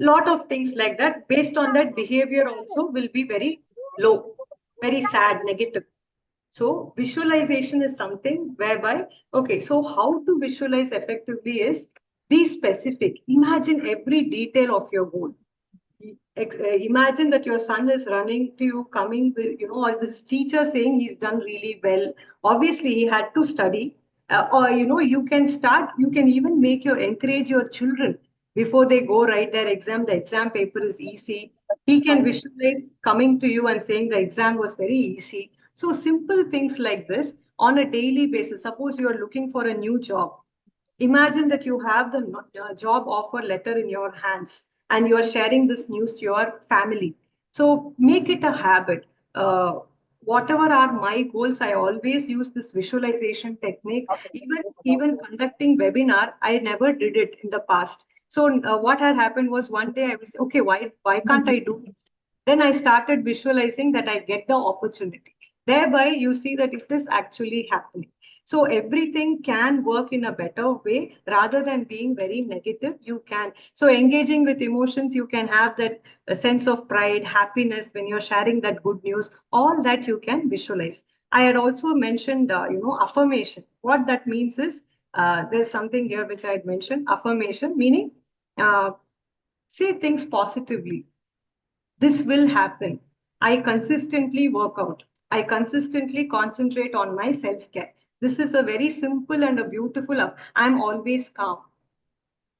[SPEAKER 2] lot of things like that. Based on that, behavior also will be very low, very sad, negative. So visualization is something whereby, okay, so how to visualize effectively is be specific. Imagine every detail of your goal. Imagine that your son is running to you, coming with, or this teacher saying he's done really well. Obviously, he had to study. Or, you can start, you can even encourage your children before they go write their exam. The exam paper is easy. He can visualize coming to you and saying the exam was very easy. So simple things like this on a daily basis. Suppose you are looking for a new job. Imagine that you have the job offer letter in your hands and you are sharing this news to your family. So make it a habit. Whatever are my goals, I always use this visualization technique. Even conducting webinar, I never did it in the past. So what had happened was one day I was, okay, why can't I do this? Then I started visualizing that I get the opportunity. Thereby, you see that it is actually happening. So everything can work in a better way rather than being very negative. You can. So engaging with emotions, you can have that sense of pride, happiness when you're sharing that good news. All that you can visualize. I had also mentioned, affirmation. What that means is there's something here which I had mentioned. Affirmation meaning say things positively. This will happen. I consistently work out. I consistently concentrate on my self care. This is a very simple and a beautiful. I'm always calm.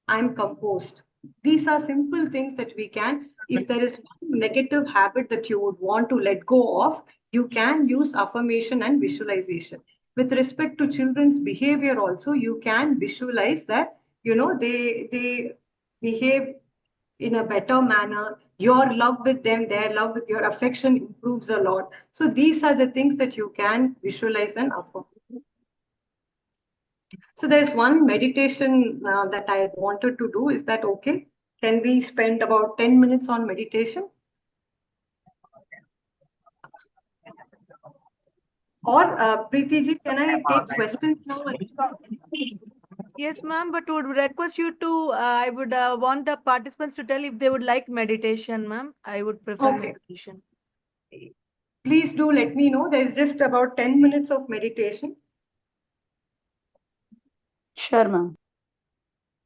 [SPEAKER 2] I'm composed. These are simple things that we can, if there is one negative habit that you would want to let go of, you can use affirmation and visualization. With respect to children's behavior also, you can visualize that, they behave in a better manner. Your love with them, their love with your affection improves a lot. So these are the things that you can visualize and affirm. So there's one meditation that I wanted to do. Is that okay? Can we spend about 10 minutes on meditation? Or Preeti ji, can I take questions now?
[SPEAKER 1] Yes, ma'am, but would request you to, I would want the participants to tell if they would like meditation, ma'am. I would prefer
[SPEAKER 2] Okay.
[SPEAKER 1] meditation.
[SPEAKER 2] Please do let me know. There's just about 10 minutes of meditation.
[SPEAKER 8] Sure, ma'am.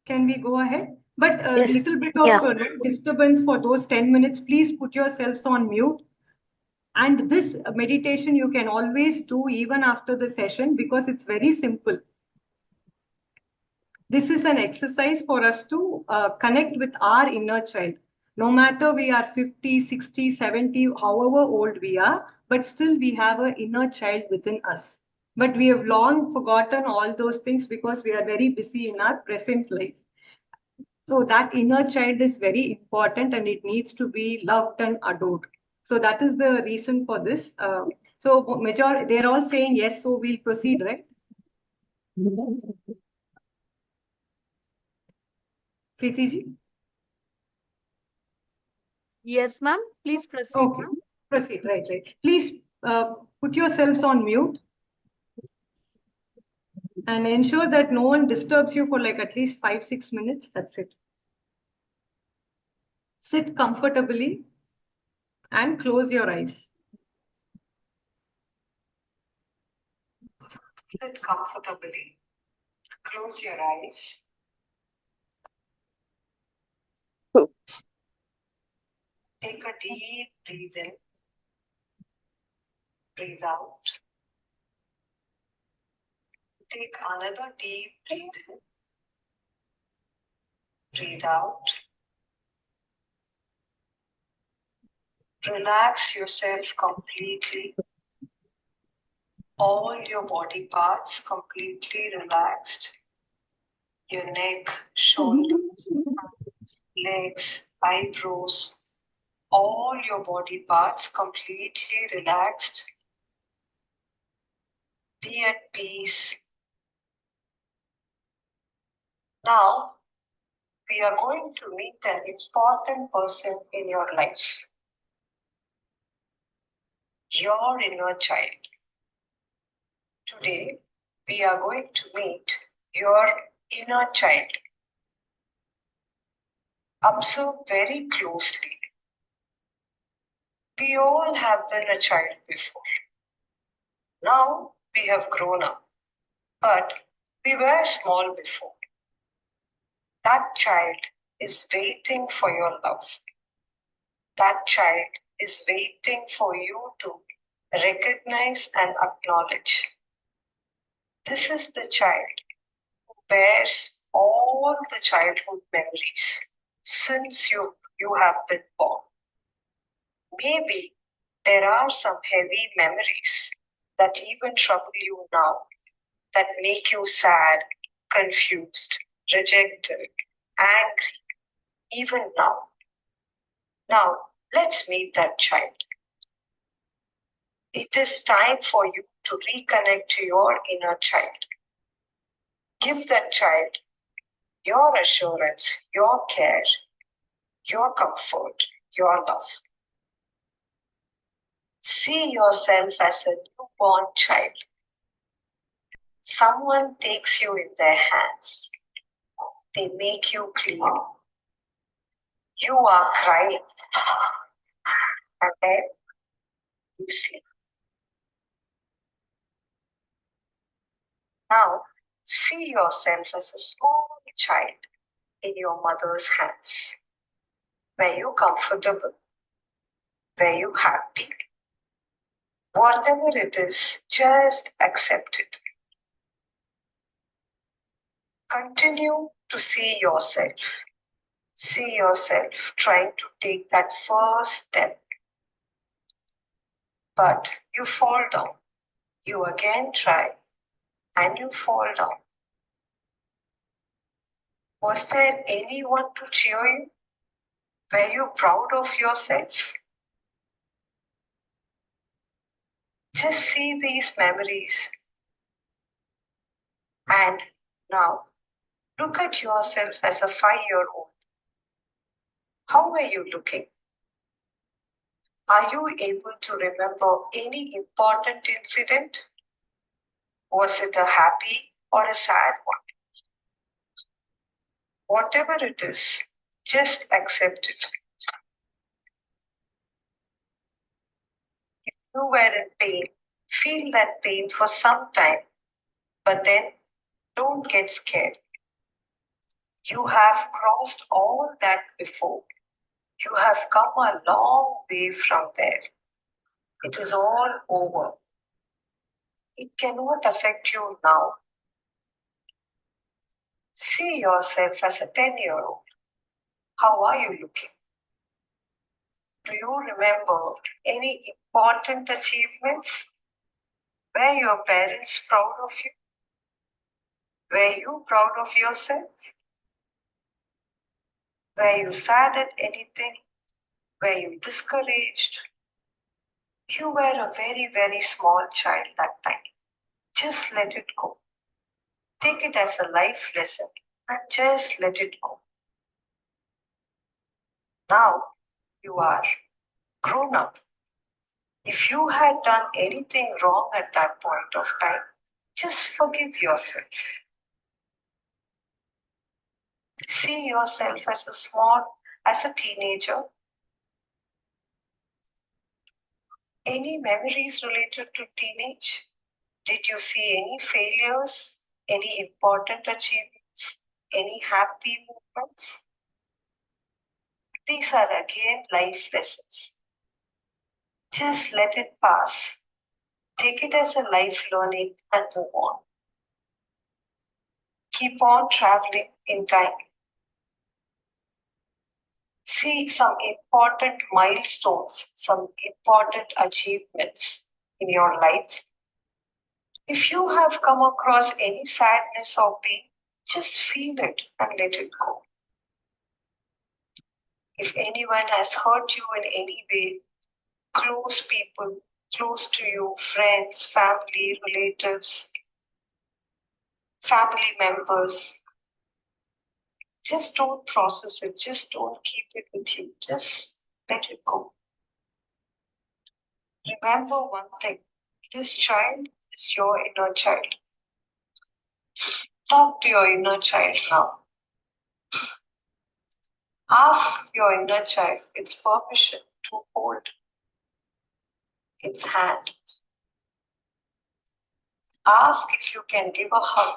[SPEAKER 2] Can we go ahead? But a
[SPEAKER 3] Yes.
[SPEAKER 2] little bit of
[SPEAKER 3] Yeah.
[SPEAKER 2] disturbance for those 10 minutes. Please put yourselves on mute. And this meditation you can always do even after the session because it's very simple. This is an exercise for us to connect with our inner child. No matter we are 50, 60, 70, however old we are, but still we have an inner child within us. But we have long forgotten all those things because we are very busy in our present life. So that inner child is very important and it needs to be loved and adored. So that is the reason for this. So they're all saying yes, so we'll proceed, right? Preeti ji?
[SPEAKER 1] Yes, ma'am. Please proceed.
[SPEAKER 2] Okay, proceed. Right. Please put yourselves on mute and ensure that no one disturbs you for like at least 5-6 minutes. That's it. Sit comfortably and close your eyes. Sit comfortably. Close your eyes. Take a deep breath in. Breathe out. Take another deep breath in. Breathe out. Relax yourself completely. All your body parts completely relaxed. Your neck, shoulders, legs, eyebrows, all your body parts completely relaxed. Be at peace. Now, we are going to meet an important person in your life. Your inner child. Today, we are going to meet your inner child. Observe very closely. We all have been a child before. Now we have grown up, but we were small before. That child is waiting for your love. That child is waiting for you to recognize and acknowledge. This is the child who bears all the childhood memories since you have been born. Maybe there are some heavy memories that even trouble you now, that make you sad, confused, rejected, angry, even now. Now, let's meet that child. It is time for you to reconnect to your inner child. Give that child your assurance, your care, your comfort, your love. See yourself as a newborn child. Someone takes you in their hands. They make you clean. You are crying. And then you sleep. Now, see yourself as a small child in your mother's hands. Were you comfortable? Were you happy? Whatever it is, just accept it. Continue to see yourself. See yourself trying to take that first step. But you fall down. You again try and you fall down. Was there anyone to cheer you? Were you proud of yourself? Just see these memories. And now, look at yourself as a 5-year-old. How are you looking? Are you able to remember any important incident? Was it a happy or a sad one? Whatever it is, just accept it. If you were in pain, feel that pain for some time, but then don't get scared. You have crossed all that before. You have come a long way from there. It is all over. It cannot affect you now. See yourself as a 10-year-old. How are you looking? Do you remember any important achievements? Were your parents proud of you? Were you proud of yourself? Were you sad at anything? Were you discouraged? You were a very, very small child that time. Just let it go. Take it as a life lesson and just let it go. Now you are grown up. If you had done anything wrong at that point of time, just forgive yourself. See yourself as a teenager. Any memories related to teenage? Did you see any failures? Any important achievements? Any happy moments? These are again life lessons. Just let it pass. Take it as a life learning and move on. Keep on traveling in time. See some important milestones, some important achievements in your life. If you have come across any sadness or pain, just feel it and let it go. If anyone has hurt you in any way, close people, close to you, friends, family, relatives, family members, just don't process it. Just don't keep it with you. Just let it go. Remember one thing. This child is your inner child. Talk to your inner child now. Ask your inner child its permission to hold its hand. Ask if you can give a hug.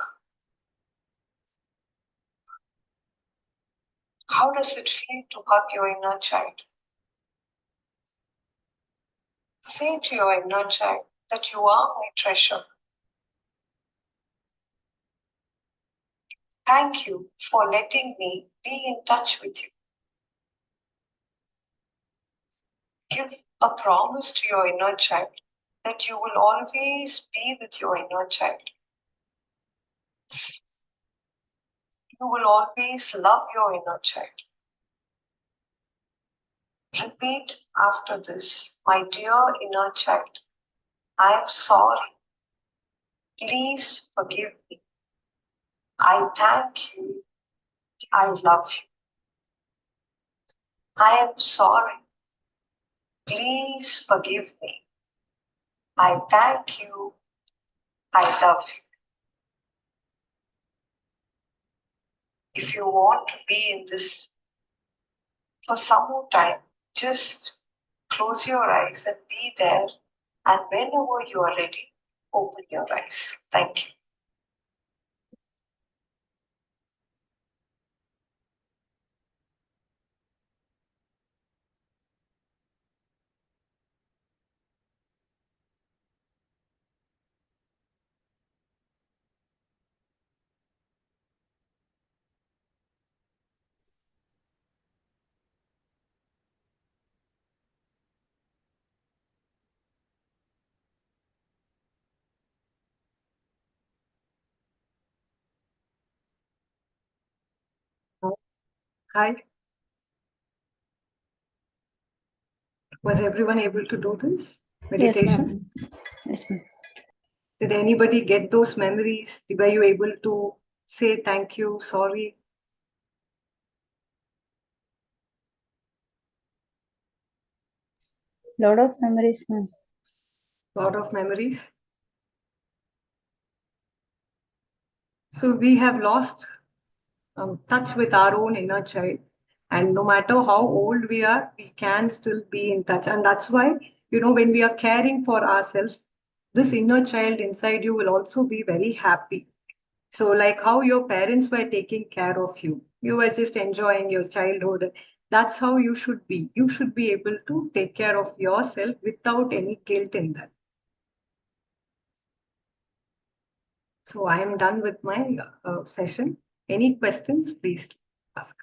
[SPEAKER 2] How does it feel to hug your inner child? Say to your inner child that you are my treasure. Thank you for letting me be in touch with you. Give a promise to your inner child that you will always be with your inner child. You will always love your inner child. Repeat after this, my dear inner child, I am sorry. Please forgive me. I thank you. I love you. I am sorry. Please forgive me. I thank you. I love you. If you want to be in this for some more time, just close your eyes and be there. And whenever you are ready, open your eyes. Thank you. Hi. Was everyone able to do this meditation?
[SPEAKER 8] Yes, ma'am. Yes, ma'am.
[SPEAKER 2] Did anybody get those memories? Were you able to say thank you, sorry?
[SPEAKER 8] Lot of memories, ma'am.
[SPEAKER 2] Lot of memories. So we have lost touch with our own inner child. And no matter how old we are, we can still be in touch. And that's why, when we are caring for ourselves, this inner child inside you will also be very happy. So, like how your parents were taking care of you, you were just enjoying your childhood. That's how you should be. You should be able to take care of yourself without any guilt in that. So, I am done with my session. Any questions, please ask.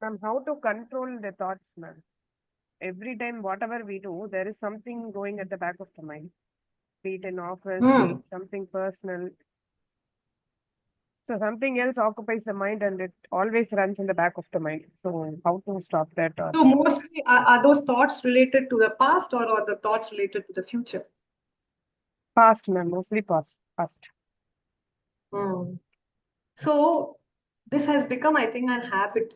[SPEAKER 6] Ma'am, how to control the thoughts, ma'am? Every time, whatever we do, there is something going at the back of the mind. Be it in office, be it something personal. So something else occupies the mind and it always runs in the back of the mind. So how to stop that?
[SPEAKER 2] So mostly are those thoughts related to the past or are the thoughts related to the future?
[SPEAKER 6] Past, ma'am, mostly past.
[SPEAKER 2] So this has become, I think, a habit.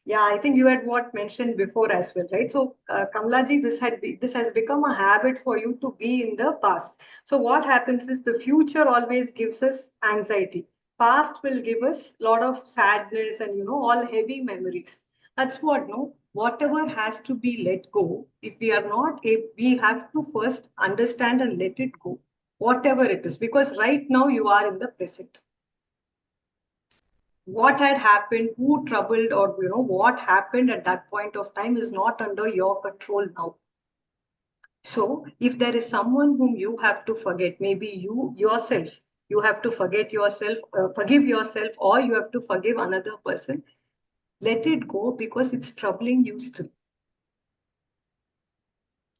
[SPEAKER 2] Yeah, I think you had what mentioned before as well, right? So, Kamlaji, this has become a habit for you to be in the past. So, what happens is the future always gives us anxiety. Past will give us a lot of sadness and all heavy memories. That's what no. Whatever has to be let go. If we are not, if we have to first understand and let it go, whatever it is, because right now you are in the present. What had happened, who troubled, or what happened at that point of time is not under your control now. So if there is someone whom you have to forget, maybe you have to forget yourself, forgive yourself, or you have to forgive another person, let it go because it's troubling you still.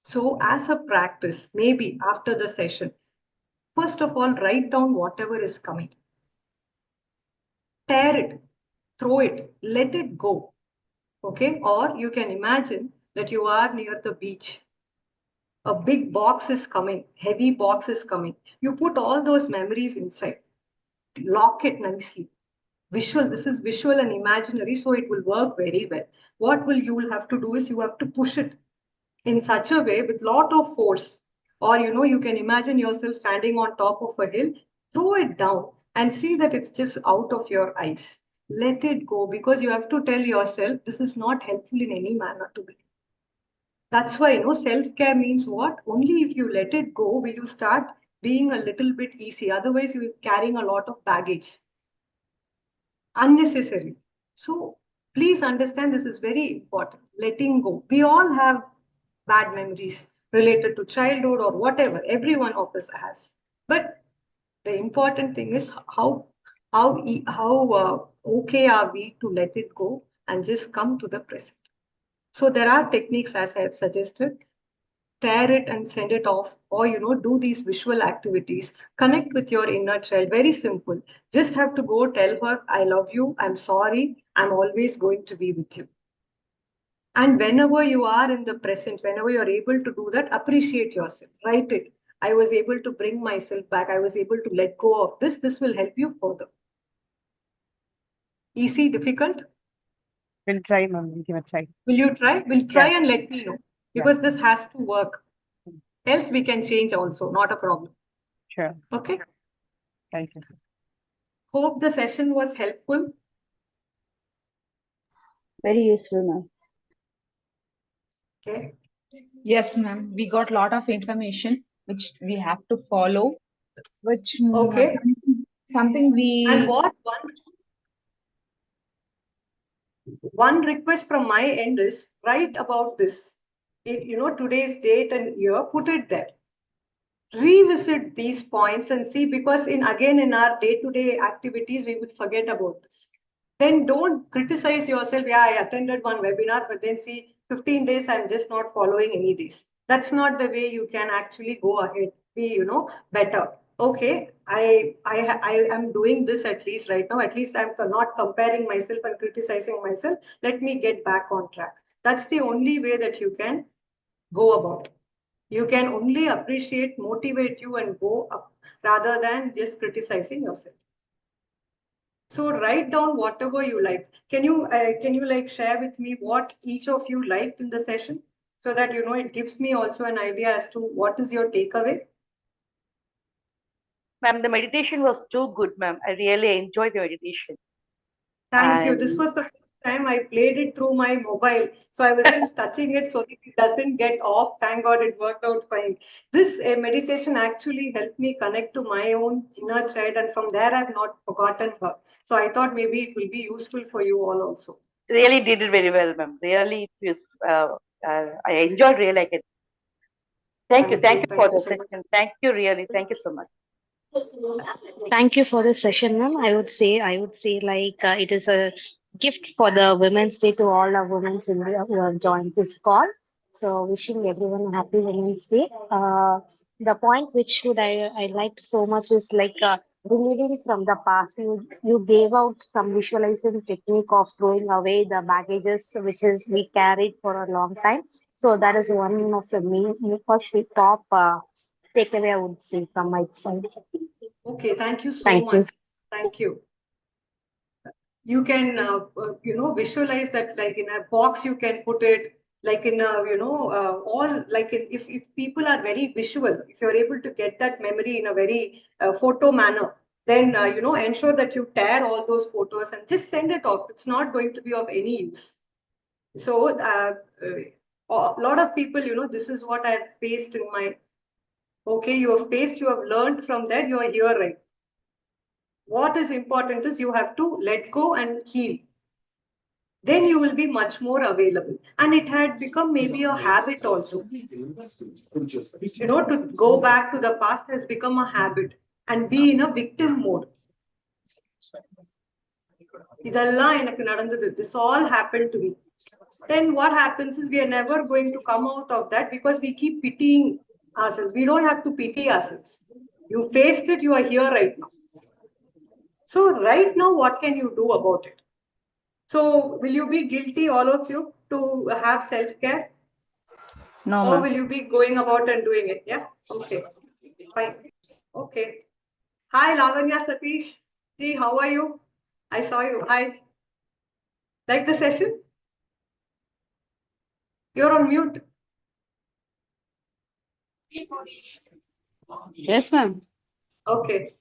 [SPEAKER 2] So as a practice, maybe after the session, first of all, write down whatever is coming. Tear it, throw it, let it go. Okay, or you can imagine that you are near the beach. A big box is coming, heavy box is coming. You put all those memories inside, lock it nicely. Visual, this is visual and imaginary, so it will work very well. What will you will have to do is you have to push it in such a way with lot of force. Or you can imagine yourself standing on top of a hill, throw it down and see that it's just out of your eyes. Let it go because you have to tell yourself this is not helpful in any manner to me. That's why self-care means what? Only if you let it go will you start being a little bit easy. Otherwise, you're carrying a lot of baggage unnecessary. So please understand this is very important. Letting go. We all have bad memories related to childhood or whatever. Every one of us has. But the important thing is how okay are we to let it go and just come to the present. So there are techniques as I have suggested. Tear it and send it off, or do these visual activities. Connect with your inner child. Very simple. Just have to go tell her, I love you, I'm sorry, I'm always going to be with you. And whenever you are in the present, whenever you're able to do that, appreciate yourself. Write it. I was able to bring myself back. I was able to let go of this. This will help you further. Easy, difficult?
[SPEAKER 6] We'll try, ma'am. We'll give a try.
[SPEAKER 2] Will you try? We'll try
[SPEAKER 6] Yeah.
[SPEAKER 2] and let me know. Because this has to work. Else we can change also. Not a problem.
[SPEAKER 6] Sure.
[SPEAKER 2] Okay.
[SPEAKER 6] Thank you.
[SPEAKER 2] Hope the session was helpful.
[SPEAKER 8] Very useful, ma'am.
[SPEAKER 2] Okay.
[SPEAKER 10] Yes, ma'am. We got a lot of information which we have to follow, which
[SPEAKER 2] Okay.
[SPEAKER 10] something we.
[SPEAKER 2] And one request from my end is write about this. Today's date and year, put it there. Revisit these points and see, because in our day-to-day activities, we would forget about this. Then don't criticize yourself. Yeah, I attended one webinar, but then see 15 days, I'm just not following any days. That's not the way you can actually go ahead, be, better. Okay, I am doing this at least right now. At least I'm not comparing myself and criticizing myself. Let me get back on track. That's the only way that you can go about. You can only appreciate, motivate you and go up rather than just criticizing yourself. So write down whatever you like. Can you like share with me what each of you liked in the session, so that it gives me also an idea as to what is your takeaway?
[SPEAKER 5] Ma'am, the meditation was too good, ma'am. I really enjoyed the meditation.
[SPEAKER 2] Thank you. This was the first time I played it through my mobile. So I was just touching it so that it doesn't get off. Thank God it worked out fine. This meditation actually helped me connect to my own inner child. And from there, I've not forgotten her. So I thought maybe it will be useful for you all also.
[SPEAKER 5] Really did it very well, ma'am. Really, I enjoyed really like it. Thank you for the session. Thank you, really. Thank you so much.
[SPEAKER 3] Thank you for the session, ma'am. I would say like it is a gift for the Women's Day to all our women in India who have joined this call. So wishing everyone a happy Women's Day. The point which would I liked so much is like relieving from the past. You gave out some visualizing technique of throwing away the baggages which is we carried for a long time. So that is one of the first top takeaway I would say from my side.
[SPEAKER 2] Okay, thank you so
[SPEAKER 3] Thank you.
[SPEAKER 2] much. Thank you. You can, visualize that like in a box, you can put it like in a, all like if people are very visual, if you're able to get that memory in a very photo manner, then, ensure that you tear all those photos and just send it off. It's not going to be of any use. So, a lot of people, this is what I've faced in my, okay, you have faced, you have learned from that, you are here, right? What is important is you have to let go and heal. Then you will be much more available. And it had become maybe a habit also. To go back to the past has become a habit and be in a victim mode. This all happened to me. Then what happens is we are never going to come out of that because we keep pitying ourselves. We don't have to pity ourselves. You faced it, you are here right now. So right now, what can you do about it? So will you be guilty, all of you, to have self-care?
[SPEAKER 8] No,
[SPEAKER 2] Or
[SPEAKER 8] ma'am.
[SPEAKER 2] will you be going about and doing it? Yeah? Okay. Fine. Okay. Hi, Lavanya Satish. See, how are you? I saw you. Hi. Like the session? You're on mute.
[SPEAKER 11] Yes, ma'am.
[SPEAKER 2] Okay.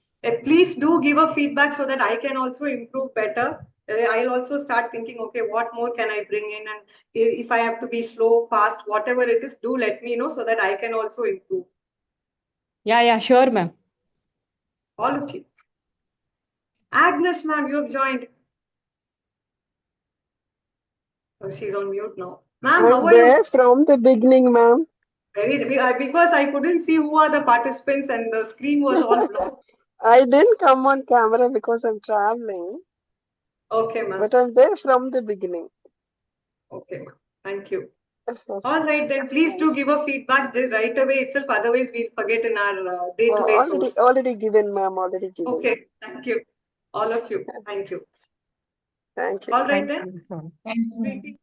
[SPEAKER 2] Please do give a feedback so that I can also improve better. I'll also start thinking, okay, what more can I bring in? And if I have to be slow, fast, whatever it is, do let me know so that I can also improve.
[SPEAKER 11] Yeah, sure, ma'am.
[SPEAKER 2] All of you. Agnes, ma'am, you have joined. Oh, she's on mute now. Ma'am, how
[SPEAKER 12] I'm
[SPEAKER 2] are you?
[SPEAKER 12] there from the beginning, ma'am.
[SPEAKER 2] Because I couldn't see who are the participants and the screen was all blocked.
[SPEAKER 12] I didn't come on camera because I'm traveling,
[SPEAKER 2] Okay, ma'am.
[SPEAKER 12] but I'm there from the beginning.
[SPEAKER 2] Okay, ma'am. Thank you. All right, then please do give a feedback right away itself. Otherwise, we'll forget in our day-to-day course.
[SPEAKER 12] Already given, ma'am. Already given.
[SPEAKER 2] Okay, thank you. All of you. Thank you.
[SPEAKER 12] Thank you.
[SPEAKER 2] All right, then.
[SPEAKER 10] Thank you.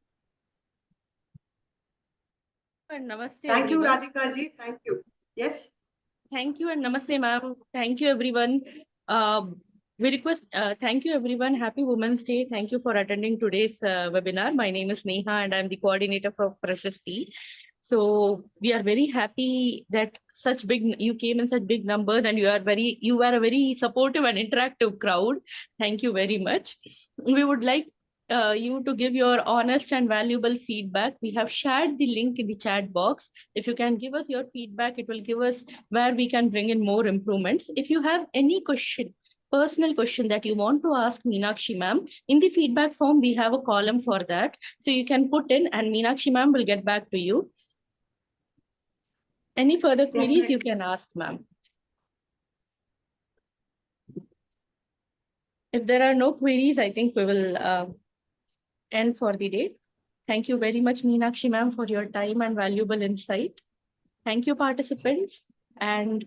[SPEAKER 11] And namaste,
[SPEAKER 2] Thank you,
[SPEAKER 11] everyone.
[SPEAKER 2] Radhika ji. Thank you. Yes.
[SPEAKER 11] Thank you and namaste, ma'am. Thank you, everyone. We request, thank you, everyone. Happy Women's Day. Thank you for attending today's webinar. My name is Neha and I'm the coordinator for Precious Tea. So we are very happy that you came in such big numbers and you were a very supportive and interactive crowd. Thank you very much. We would like you to give your honest and valuable feedback. We have shared the link in the chat box. If you can give us your feedback, it will give us where we can bring in more improvements. If you have any personal question that you want to ask Meenakshi ma'am, in the feedback form, we have a column for that. So you can put in and Meenakshi ma'am will get back to you. Any further queries you can ask, ma'am. If there are no queries, I think we will end for the day. Thank you very much, Meenakshi ma'am, for your time and valuable insight. Thank you, participants, and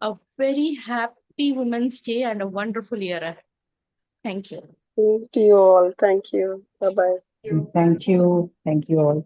[SPEAKER 11] a very happy Women's Day and a wonderful year ahead. Thank you.
[SPEAKER 12] Thank you all. Thank you. Bye-bye.
[SPEAKER 13] Thank you. Thank you all.